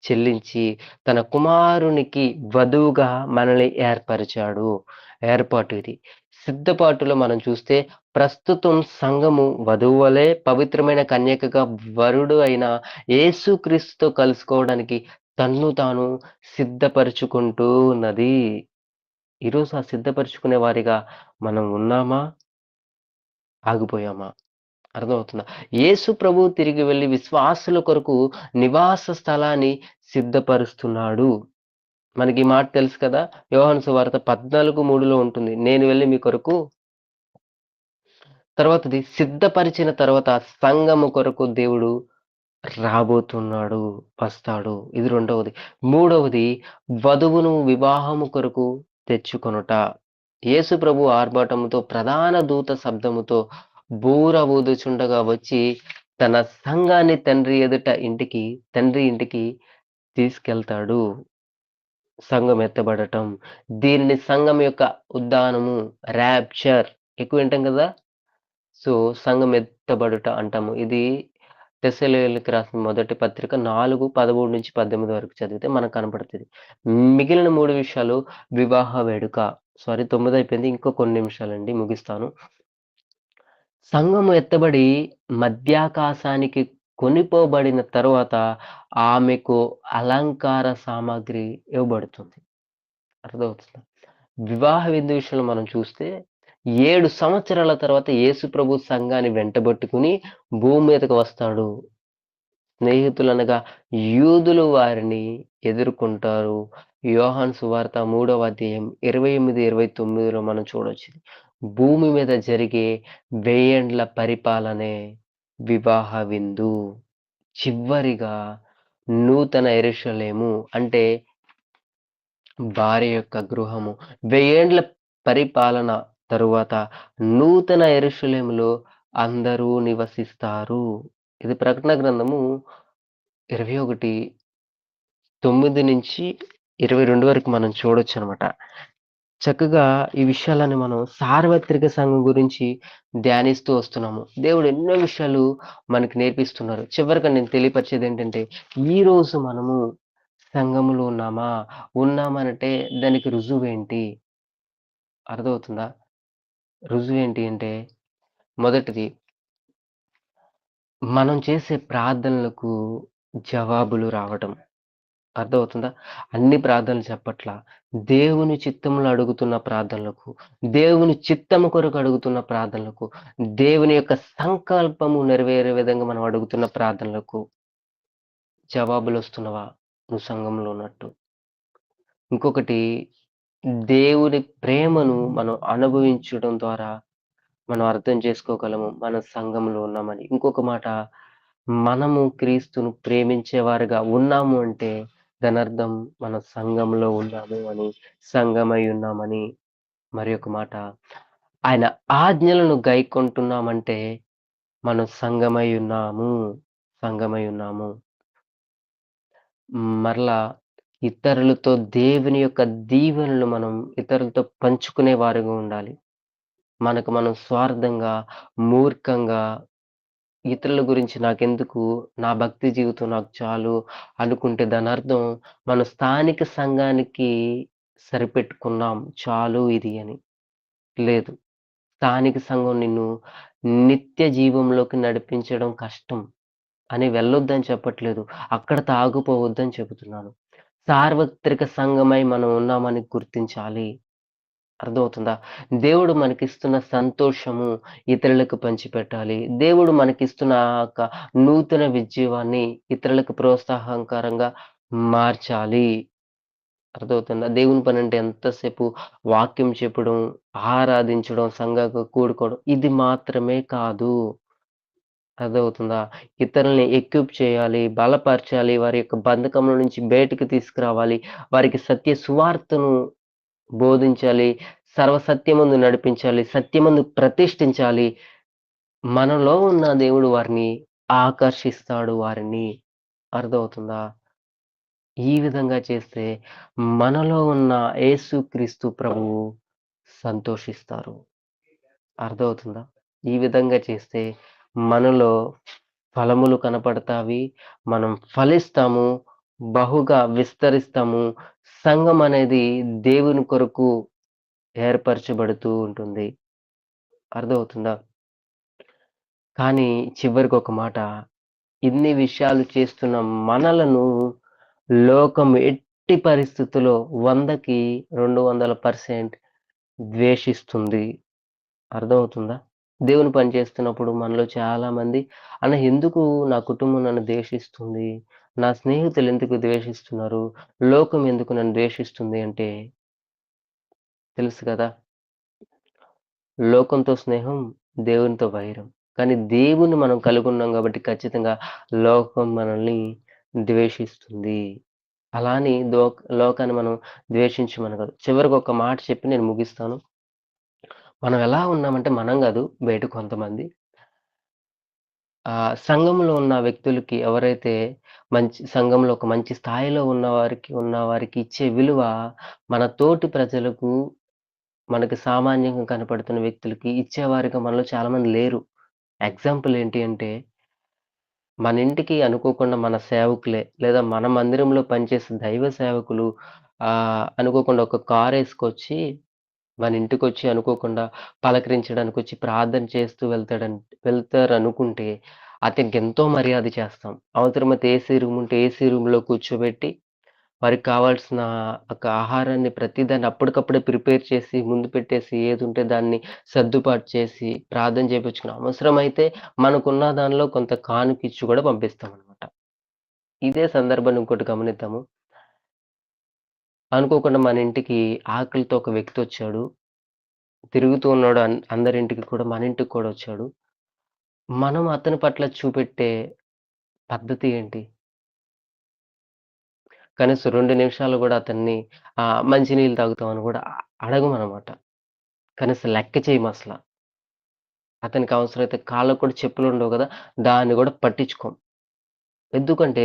చెల్లించి తన కుమారునికి వధువుగా మనల్ని ఏర్పరిచాడు. ఏర్పాటు ఇది. సిద్ధపాటులో మనం చూస్తే ప్రస్తుతం సంఘము వధువు వలె పవిత్రమైన కన్యకగా వరుడు అయిన యేసుక్రీస్తుతో కలుసుకోవడానికి తన్ను తాను సిద్ధపరుచుకుంటూ ఉన్నది. ఈరోజు ఆ సిద్ధపరుచుకునే వారిగా మనం ఉన్నామా? ఆగిపోయామా? అర్థమవుతుందా? యేసు ప్రభువు తిరిగి వెళ్లి విశ్వాసుల కొరకు నివాస స్థలాన్ని సిద్ధపరుస్తున్నాడు. మనకి ఈ మాట తెలుసు కదా! యోహాను సువార్త 14:3లో ఉంటుంది. నేను వెళ్లి మీ కొరకు తర్వాతది సిద్ధపరిచిన తర్వాత సంఘము కొరకు దేవుడు రాబోతున్నాడు, వస్తాడు. ఇది రెండవది. మూడవది వధువును వివాహము కొరకు తెచ్చుకొనుట. యేసు ప్రభు ఆర్భాటముతో ప్రధాన దూత శబ్దముతో బూర ఊదుచుండగా వచ్చి తన సంఘాన్ని తండ్రి ఇంటికి తీసుకెళ్తాడు. సంఘం ఎత్తబడటం. దీనిని సంఘం యొక్క ఉద్దానము, ర్యాప్చర్ ఎక్కువ వింటాం కదా! సో, సంఘం ఎత్తబడుట అంటాము. ఇది తెస్సలోనికీయులకు రాసిన మొదటి పత్రిక 4:13-18 వరకు చదివితే మనకు కనపడుతది. మిగిలిన 3 విషయాలు వివాహ వేడుక. సారీ 9 అయిపోయింది. ఇంకో కొన్ని నిమిషాలండి ముగిస్తాను. సంఘము ఎత్తబడి మధ్యాకాశానికి కొనిపోబడిన తరువాత ఆమెకు అలంకార సామాగ్రి ఇవ్వబడుతుంది. అర్థమవుతుందా? వివాహ విందు విషయంలో మనం చూస్తే 7 సంవత్సరాల తర్వాత యేసు ప్రభు సంఘాన్ని వెంటబెట్టుకుని భూమి మీదకి వస్తాడు. స్నేహితులనగా యూదులు వారిని ఎదుర్కొంటారు. యోహాను సువార్త 3వ అధ్యాయం 28, 29లో మనం చూడొచ్చు. భూమి మీద జరిగే వేయేండ్ల పరిపాలనే వివాహ విందు. చివరిగా నూతన యెరూషలేము అంటే భార్య యొక్క గృహము. వెయ్యేండ్ల పరిపాలన తరువాత నూతన యెరూషలేములో అందరూ నివసిస్తారు. ఇది ప్రకటన గ్రంథము 21:9-22 వరకు మనం చూడొచ్చనమాట. చక్కగా ఈ విషయాలని మనం సార్వత్రిక సంఘం గురించి ధ్యానిస్తూ వస్తున్నాము. దేవుడు ఎన్నో విషయాలు మనకి నేర్పిస్తున్నారు. చివరగా నేను తెలియపరిచేదేంటంటే, ఈరోజు మనము సంఘములో ఉన్నామా? ఉన్నామనంటే దానికి రుజువేంటి? అర్థమవుతుందా? రుజువేంటి అంటే, మొదటిది మనం చేసే ప్రార్థనలకు జవాబులు రావటం. అర్థమవుతుందా? అన్ని ప్రార్థనలు చెప్పట్లా. దేవుని చిత్తంలో అడుగుతున్న ప్రార్థనలకు, దేవుని చిత్తము కొరకు అడుగుతున్న ప్రార్థనలకు, దేవుని యొక్క సంకల్పము నెరవేరే విధంగా మనం అడుగుతున్న ప్రార్థనలకు జవాబులొస్తున్నవా? నువ్వు సంఘంలో ఉన్నట్టు. ఇంకొకటి దేవుని ప్రేమను మనం అనుభవించడం ద్వారా మనం అర్థం చేసుకోగలము. మనం సంఘంలో ఉన్నామని. ఇంకొక మాట మనము క్రీస్తును ప్రేమించేవారుగా ఉన్నాము అంటే దానర్థం మనం సంఘంలో ఉన్నాము అని, సంఘమై ఉన్నామని. మరి ఒక మాట ఆయన ఆజ్ఞలను గైకొంటున్నామంటే మనం సంఘమై ఉన్నాము. సంఘమై ఉన్నాము. మరలా ఇతరులతో దేవుని యొక్క దీవెనలు మనం ఇతరులతో పంచుకునే వారిగా ఉండాలి. మనకు మనం స్వార్థంగా, మూర్ఖంగా ఇతరుల గురించి నాకెందుకు, నా భక్తి జీవితం నాకు చాలు అనుకుంటే దానర్థం మన స్థానిక సంఘానికి సరిపెట్టుకున్నాం చాలు ఇది అని. లేదు. స్థానిక సంఘం నిన్ను నిత్య జీవంలోకి నడిపించడం కష్టం అని వెళ్ళొద్దని చెప్పట్లేదు. అక్కడితో ఆగిపోవద్దని చెబుతున్నాను. సార్వత్రిక సంఘమై మనం ఉన్నామని గుర్తించాలి. అర్థమవుతుందా? దేవుడు మనకిస్తున్న సంతోషము ఇతరులకు పంచిపెట్టాలి. దేవుడు మనకిస్తున్న ఆ యొక్క నూతన విజయవాన్ని ఇతరులకు ప్రోత్సాహకరంగా మార్చాలి. అర్థమవుతుందా? దేవుని పనంటే ఎంతసేపు వాక్యం చెప్పడం, ఆరాధించడం, సంఘంగా కూడుకోవడం ఇది మాత్రమే కాదు. అర్థమవుతుందా? ఇతరుల్ని ఎక్విప్ చేయాలి, బలపరచాలి, వారి యొక్క బంధకంలో నుంచి బయటికి తీసుకురావాలి, వారికి సత్య సువార్తను బోధించాలి, సర్వసత్యమందు నడిపించాలి, సత్యమందు ప్రతిష్ఠించాలి. మనలో ఉన్న దేవుడు వారిని ఆకర్షిస్తాడు వారిని. అర్థమవుతుందా? ఈ విధంగా చేస్తే మనలో ఉన్న యేసుక్రీస్తు ప్రభువు సంతోషిస్తారు. అర్థమవుతుందా? ఈ విధంగా చేస్తే మనలో ఫలములు కనపడతావి. మనం ఫలిస్తాము. బహుగా విస్తరిస్తాము. సంఘం అనేది దేవుని కొరకు ఏర్పరచబడుతూ ఉంటుంది. అర్థమవుతుందా? కానీ చివరికి ఒక మాట, ఇన్ని విషయాలు చేస్తున్న మనలను లోకం ఎట్టి పరిస్థితుల్లో 100కి 200% ద్వేషిస్తుంది. అర్థమవుతుందా? దేవుని పని చేస్తున్నప్పుడు మనలో చాలామంది అన్న ఎందుకు నా కుటుంబం నన్ను ద్వేషిస్తుంది? నా స్నేహితులు ఎందుకు ద్వేషిస్తున్నారు? లోకం ఎందుకు నన్ను ద్వేషిస్తుంది అంటే తెలుసు కదా! లోకంతో స్నేహం, దేవునితో వైరం. కానీ దేవున్ని మనం కలిగున్నాం కాబట్టి ఖచ్చితంగా లోకం మనల్ని ద్వేషిస్తుంది. అలా అని లోకాన్ని మనం ద్వేషించమని కాదు. చివరికి ఒక మాట చెప్పి నేను ముగిస్తాను. మనం ఎలా ఉన్నామంటే మనం గాదు, బయట కొంతమంది సంఘంలో ఉన్న వ్యక్తులకి ఎవరైతే సంఘంలో ఒక మంచి స్థాయిలో ఉన్నవారికి ఇచ్చే విలువ మన తోటి ప్రజలకు, మనకి సామాన్యంగా కనపడుతున్న వ్యక్తులకి ఇచ్చేవారిగా మనలో చాలామంది లేరు. ఎగ్జాంపుల్ ఏంటి అంటే, మన ఇంటికి అనుకోకుండా మన సేవకులే లేదా మన మందిరంలో పనిచేసే దైవ సేవకులు అనుకోకుండా ఒక కారేసుకొచ్చి మన ఇంటికొచ్చి అనుకోకుండా పలకరించడానికొచ్చి ప్రార్థన చేస్తూ వెళ్తారనుకుంటే అతనికెంతో మర్యాద చేస్తాం. అవసరమైతే ఏసీ రూమ్ ఉంటే ఏసీ రూమ్‌లో కూర్చోబెట్టి వారికి కావాల్సిన ఒక ఆహారాన్ని ప్రతిదాన్ని అప్పటికప్పుడే ప్రిపేర్ చేసి ముందు పెట్టేసి ఏదుంటే దాన్ని సర్దుబాటు చేసి ప్రార్థన చేపించుకుని అవసరమైతే మనకున్న దానిలో కొంత కానుకిచ్చి కూడా పంపిస్తామనమాట. ఇదే సందర్భాన్ని ఇంకోటి గమనిద్దాము. అనుకోకుండా మన ఇంటికి ఆకలితో ఒక వ్యక్తొచ్చాడు. తిరుగుతూ ఉన్నాడు. అందరింటికి కూడా మన ఇంటికి కూడా వచ్చాడు. మనం అతని పట్ల చూపెట్టే పద్ధతి ఏంటి? కనీసం 2 నిమిషాలు గూడా అతన్ని మంచినీళ్ళు తాగుతామని గూడా అడగమనమాట. కనీసం లెక్క చేయమసల. అతనికి అవసరమైతే కాళ్ళకు కూడా చెప్పులుండవు గదా! దాన్ని గూడా పట్టించుకోం. ఎందుకంటే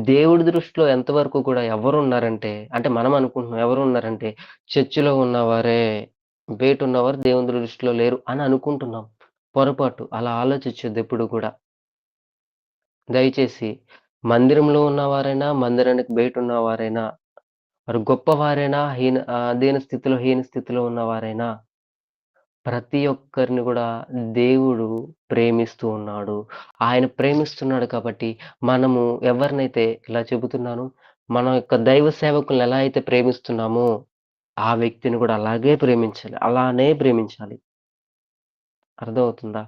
దేవుడి దృష్టిలో ఎంతవరకు కూడా ఎవరున్నారంటే అంటే మనం అనుకుంటున్నాం ఎవరున్నారంటే చర్చిలో ఉన్నవారే, బయటున్నవారు దేవుని దృష్టిలో లేరు అని అనుకుంటున్నాం. పొరపాటు. అలా ఆలోచించొద్దెప్పుడు గూడా. దయచేసి మందిరంలో ఉన్నవారైనా, మందిరానికి బయటున్నవారైనా, వారు గొప్పవారైనా, దీన స్థితిలో, హీన స్థితిలో ఉన్నవారైనా, ప్రతి ఒక్కరిని గూడా దేవుడు ప్రేమిస్తూ ఉన్నాడు. ఆయన ప్రేమిస్తున్నాడు కాబట్టి, మనము ఎవరినైతే ఇలా చెబుతున్నాను, మన యొక్క దైవ సేవకుల్ని ఎలా అయితే ప్రేమిస్తున్నామో, ఆ వ్యక్తిని గూడా అలాగే ప్రేమించాలి. అలానే ప్రేమించాలి. అర్థమవుతుందా?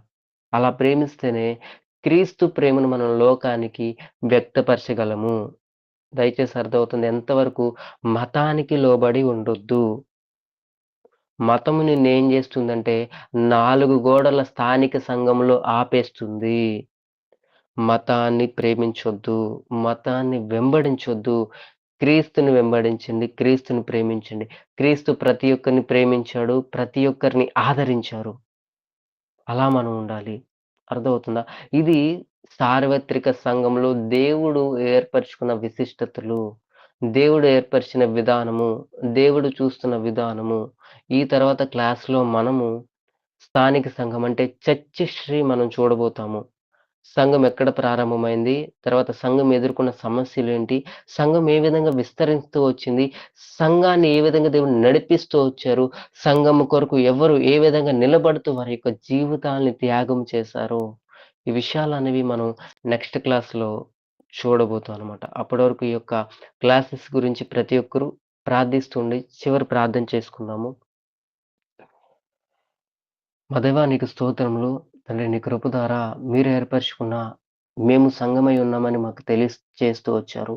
అలా ప్రేమిస్తేనే క్రీస్తు ప్రేమను మనం లోకానికి వ్యక్తపరచగలము. దయచేసి అర్థమవుతుంది. ఎంతవరకు మతానికి లోబడి ఉండొద్దు. మతము నిన్నేం జేస్తుందంటే, 4 గోడల స్థానిక సంఘంలో ఆపేస్తుంది. మతాన్ని ప్రేమించొద్దు. మతాన్ని వెంబడించొద్దు. క్రీస్తుని వెంబడించండి. క్రీస్తుని ప్రేమించండి. క్రీస్తు ప్రతి ఒక్కరిని ప్రేమించాడు. ప్రతి ఒక్కరిని ఆదరించారు. అలా మనం ఉండాలి. అర్థమవుతుందా? ఇది సార్వత్రిక సంఘంలో దేవుడు ఏర్పరచుకున్న విశిష్టతలు. దేవుడు ఏర్పరిచిన విధానము. దేవుడు చూస్తున్న విధానము. ఈ తర్వాత క్లాస్‌లో మనము స్థానిక సంఘం అంటే చర్చ్ హిస్టరీ మనం చూడబోతాము. సంఘం ఎక్కడ ప్రారంభమైంది? తర్వాత సంఘం ఎదుర్కొన్న సమస్యలేంటి? సంఘం ఏ విధంగా విస్తరిస్తూ వచ్చింది? సంఘాన్ని ఏ విధంగా దేవుడు నడిపిస్తూ వచ్చారు? సంఘము కొరకు ఎవరు ఏ విధంగా నిలబడుతూ వారి యొక్క జీవితాల్ని త్యాగం చేశారో, ఈ విషయాలనేవి మనం నెక్స్ట్ క్లాస్‌లో చూడబోతాం అనమాట. అప్పటి వరకు ఈ యొక్క క్లాసెస్ గురించి ప్రతి ఒక్కరు ప్రార్థిస్తుండి చివరి ప్రార్థన చేసుకుందాము. మా దేవా నీకు స్తోత్రములు. తండ్రి నీ కృప ద్వారా మీరు ఏర్పరచుకున్న మేము సంఘమై ఉన్నామని మాకు తెలియచేస్తూ వచ్చారు.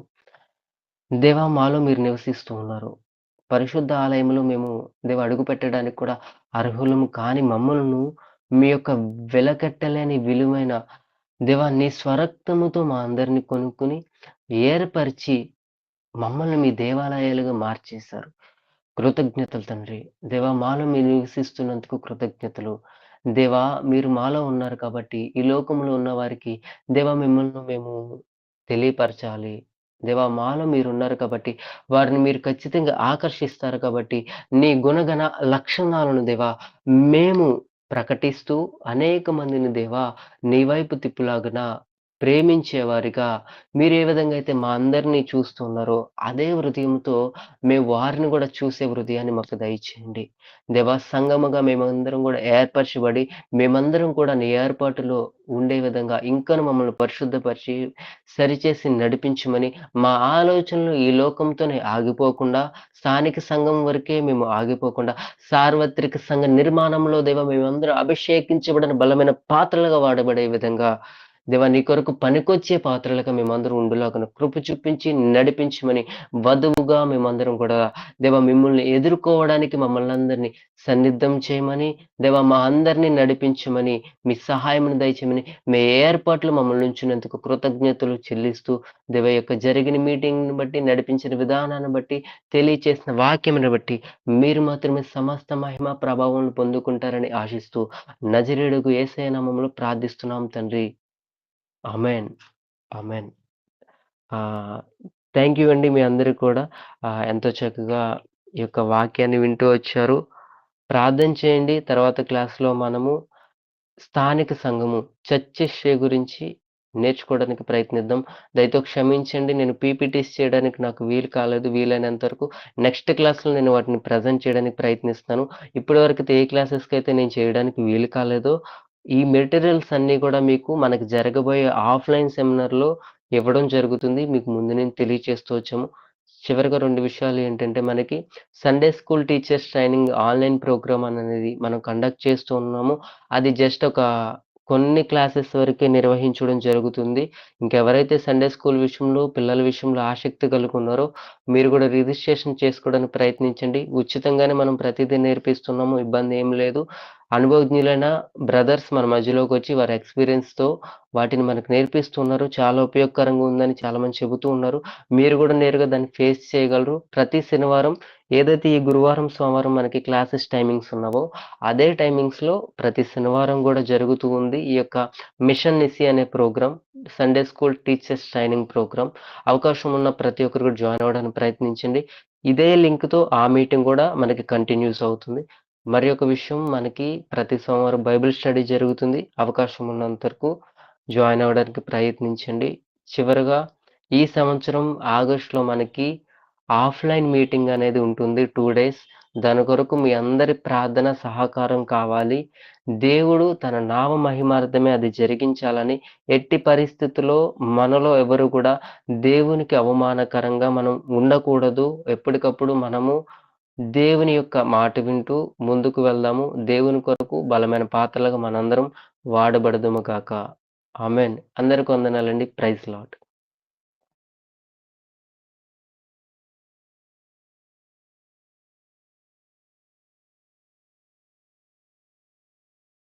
దేవా మాలో మీరు నివసిస్తూ ఉన్నారు. పరిశుద్ధ ఆలయంలో మేము అడుగుపెట్టడానికి కూడా అర్హులము కాని మమ్మలను మీ యొక్క వెలకట్టలేని విలువైన నీ స్వరక్తముతో మా అందరిని కొనుక్కొని ఏర్పరిచి మమ్మల్ని మీ దేవాలయాలుగా మార్చేశారు. కృతజ్ఞతలు తండ్రి. మాలో మీరు నివసిస్తున్నందుకు కృతజ్ఞతలు. మీరు మాలో ఉన్నారు కాబట్టి, ఈ లోకంలో ఉన్న వారికి మిమ్మల్ని మేము తెలియపరచాలి. మాలో మీరున్నారు కాబట్టి, వారిని మీరు ఖచ్చితంగా ఆకర్షిస్తారు కాబట్టి, నీ గుణగణ లక్షణాలను మేము ప్రకటిస్తూ అనేక మందిని నీ వైపు తిప్పులాగున ప్రేమించేవారిగా మీరే విధంగా అయితే మా అందరిని చూస్తున్నారో, అదే హృదయంతో మేము వారిని గూడా చూసే హృదయాన్ని మాకు దయచేయండి. సంఘముగా మేమందరం గూడా ఏర్పరచబడి, మేమందరం కూడా నీ ఏర్పాటులో ఉండే విధంగా ఇంకను మమ్మల్ని పరిశుద్ధపరిచి, సరిచేసి నడిపించమని, మా ఆలోచనలు ఈ లోకంతోనే ఆగిపోకుండా, స్థానిక సంఘం వరకే మేము ఆగిపోకుండా, సార్వత్రిక సంఘ నిర్మాణంలో మేమందరం అభిషేకించబడిన బలమైన పాత్రలుగా వాడబడే విధంగా దేవా నీ కొరకు పనికొచ్చే పాత్రలుగా మేమందరం ఉండులాగున కృప చూపించి నడిపించమని, వధువుగా మేమందరం కూడా దేవా మిమ్మల్ని ఎదుర్కోవడానికి మమ్మల్ని అందరినీ సన్నిద్ధం చేయమని, దేవా మా అందరినీ నడిపించమని, మీ సహాయమును దయచేయమని, మీ ఏర్పాట్లు మమ్మల్ని ఉంచినందుకు కృతజ్ఞతలు చెల్లిస్తూ, దేవ యొక్క జరిగిన మీటింగ్‌ని బట్టి, నడిపించిన విధానాన్ని బట్టి, తెలియచేసిన వాక్యమును బట్టి మీరు మాత్రమే సమస్త మహిమ ప్రభావం పొందుకుంటారని ఆశిస్తూ, నజరేయుడగు యేసయ్య నామములో ప్రార్థిస్తున్నాం తండ్రి. ఆమేన్. ఆమేన్. థ్యాంక్ యూ అండి మీ అందరికి కూడా. ఎంతో చక్కగా ఈ యొక్క వాక్యాన్ని వింటూ వచ్చారు. ప్రార్థన చేయండి. తర్వాత క్లాస్‌లో మనము స్థానిక సంఘము చర్చ్ హిస్టరీ గురించి నేర్చుకోవడానికి ప్రయత్నిద్దాం. దయతో క్షమించండి. నేను పీపీటీస్ చేయడానికి నాకు వీలు కాలేదు. వీలైనంత వరకు నెక్స్ట్ క్లాస్‌లో నేను వాటిని ప్రెజెంట్ చేయడానికి ప్రయత్నిస్తాను. ఇప్పటివరకైతే ఏ క్లాసెస్‌కైతే నేను చేయడానికి వీలు కాలేదో, ఈ మెటీరియల్స్ అన్నీ కూడా మీకు మనకు జరగబోయే ఆఫ్‌లైన్ సెమినార్‌లో ఇవ్వడం జరుగుతుంది. మీకు ముందు నేను తెలియచేస్తూ వచ్చాము. చివరగా 2 విషయాలు ఏంటంటే, మనకి Sunday school teachers training online programme అనేది మనం కండక్ట్ చేస్తూ ఉన్నాము. అది జస్ట్ ఒక కొన్ని క్లాసెస్ వరకే నిర్వహించడం జరుగుతుంది. ఇంకెవరైతే సండే స్కూల్ విషయంలో, పిల్లల విషయంలో ఆసక్తి కలిగి ఉన్నారో, మీరు కూడా రిజిస్ట్రేషన్ చేసుకోవడానికి ప్రయత్నించండి. ఉచితంగానే మనం ప్రతిదీ నేర్పిస్తున్నాము. ఇబ్బంది ఏం లేదు. అనుభవజ్ఞులైన బ్రదర్స్ మన మధ్యలోకి వచ్చి వారి ఎక్స్‌పీరియన్స్‌తో వాటిని మనకు నేర్పిస్తున్నారు. చాలా ఉపయోగకరంగా ఉందని చాలామంది చెబుతూ ఉన్నారు. మీరు కూడా నేరుగా దాన్ని ఫేస్ చేయగలరు. ప్రతి శనివారం ఏదైతే ఈ గురువారం, సోమవారం మనకి క్లాసెస్ టైమింగ్స్ ఉన్నావో, అదే టైమింగ్స్‌లో ప్రతి శనివారం కూడా జరుగుతూ ఉంది. ఈ యొక్క మిషన్ నిసి అనే programme, Sunday school teachers training programme. అవకాశం ఉన్న ప్రతి ఒక్కరు కూడా జాయిన్ అవ్వడానికి ప్రయత్నించండి. ఇదే లింక్‌తో ఆ మీటింగ్ కూడా మనకి కంటిన్యూస్ అవుతుంది. మరి ఒక విషయం, మనకి ప్రతి సోమవారం బైబిల్ స్టడీ జరుగుతుంది. అవకాశం ఉన్నంత వరకు జాయిన్ అవ్వడానికి ప్రయత్నించండి. చివరగా ఈ సంవత్సరం ఆగస్టులో మనకి ఆఫ్‌లైన్ మీటింగ్ అనేది ఉంటుంది 2 డేస్. దాని కొరకు మీ అందరి ప్రార్థన సహకారం కావాలి. దేవుడు తన నామ మహిమార్థమే అది జరిగించాలని, ఎట్టి పరిస్థితుల్లో మనలో ఎవరు కూడా దేవునికి అవమానకరంగా మనం ఉండకూడదు. ఎప్పటికప్పుడు మనము దేవుని యొక్క మాట వింటూ ముందుకు వెళ్దాము. దేవుని కొరకు బలమైన పాత్రలుగా మనందరం వాడబడదుము గాక. ఆమేన్. అందరికి వందనాలండి. Praise lord.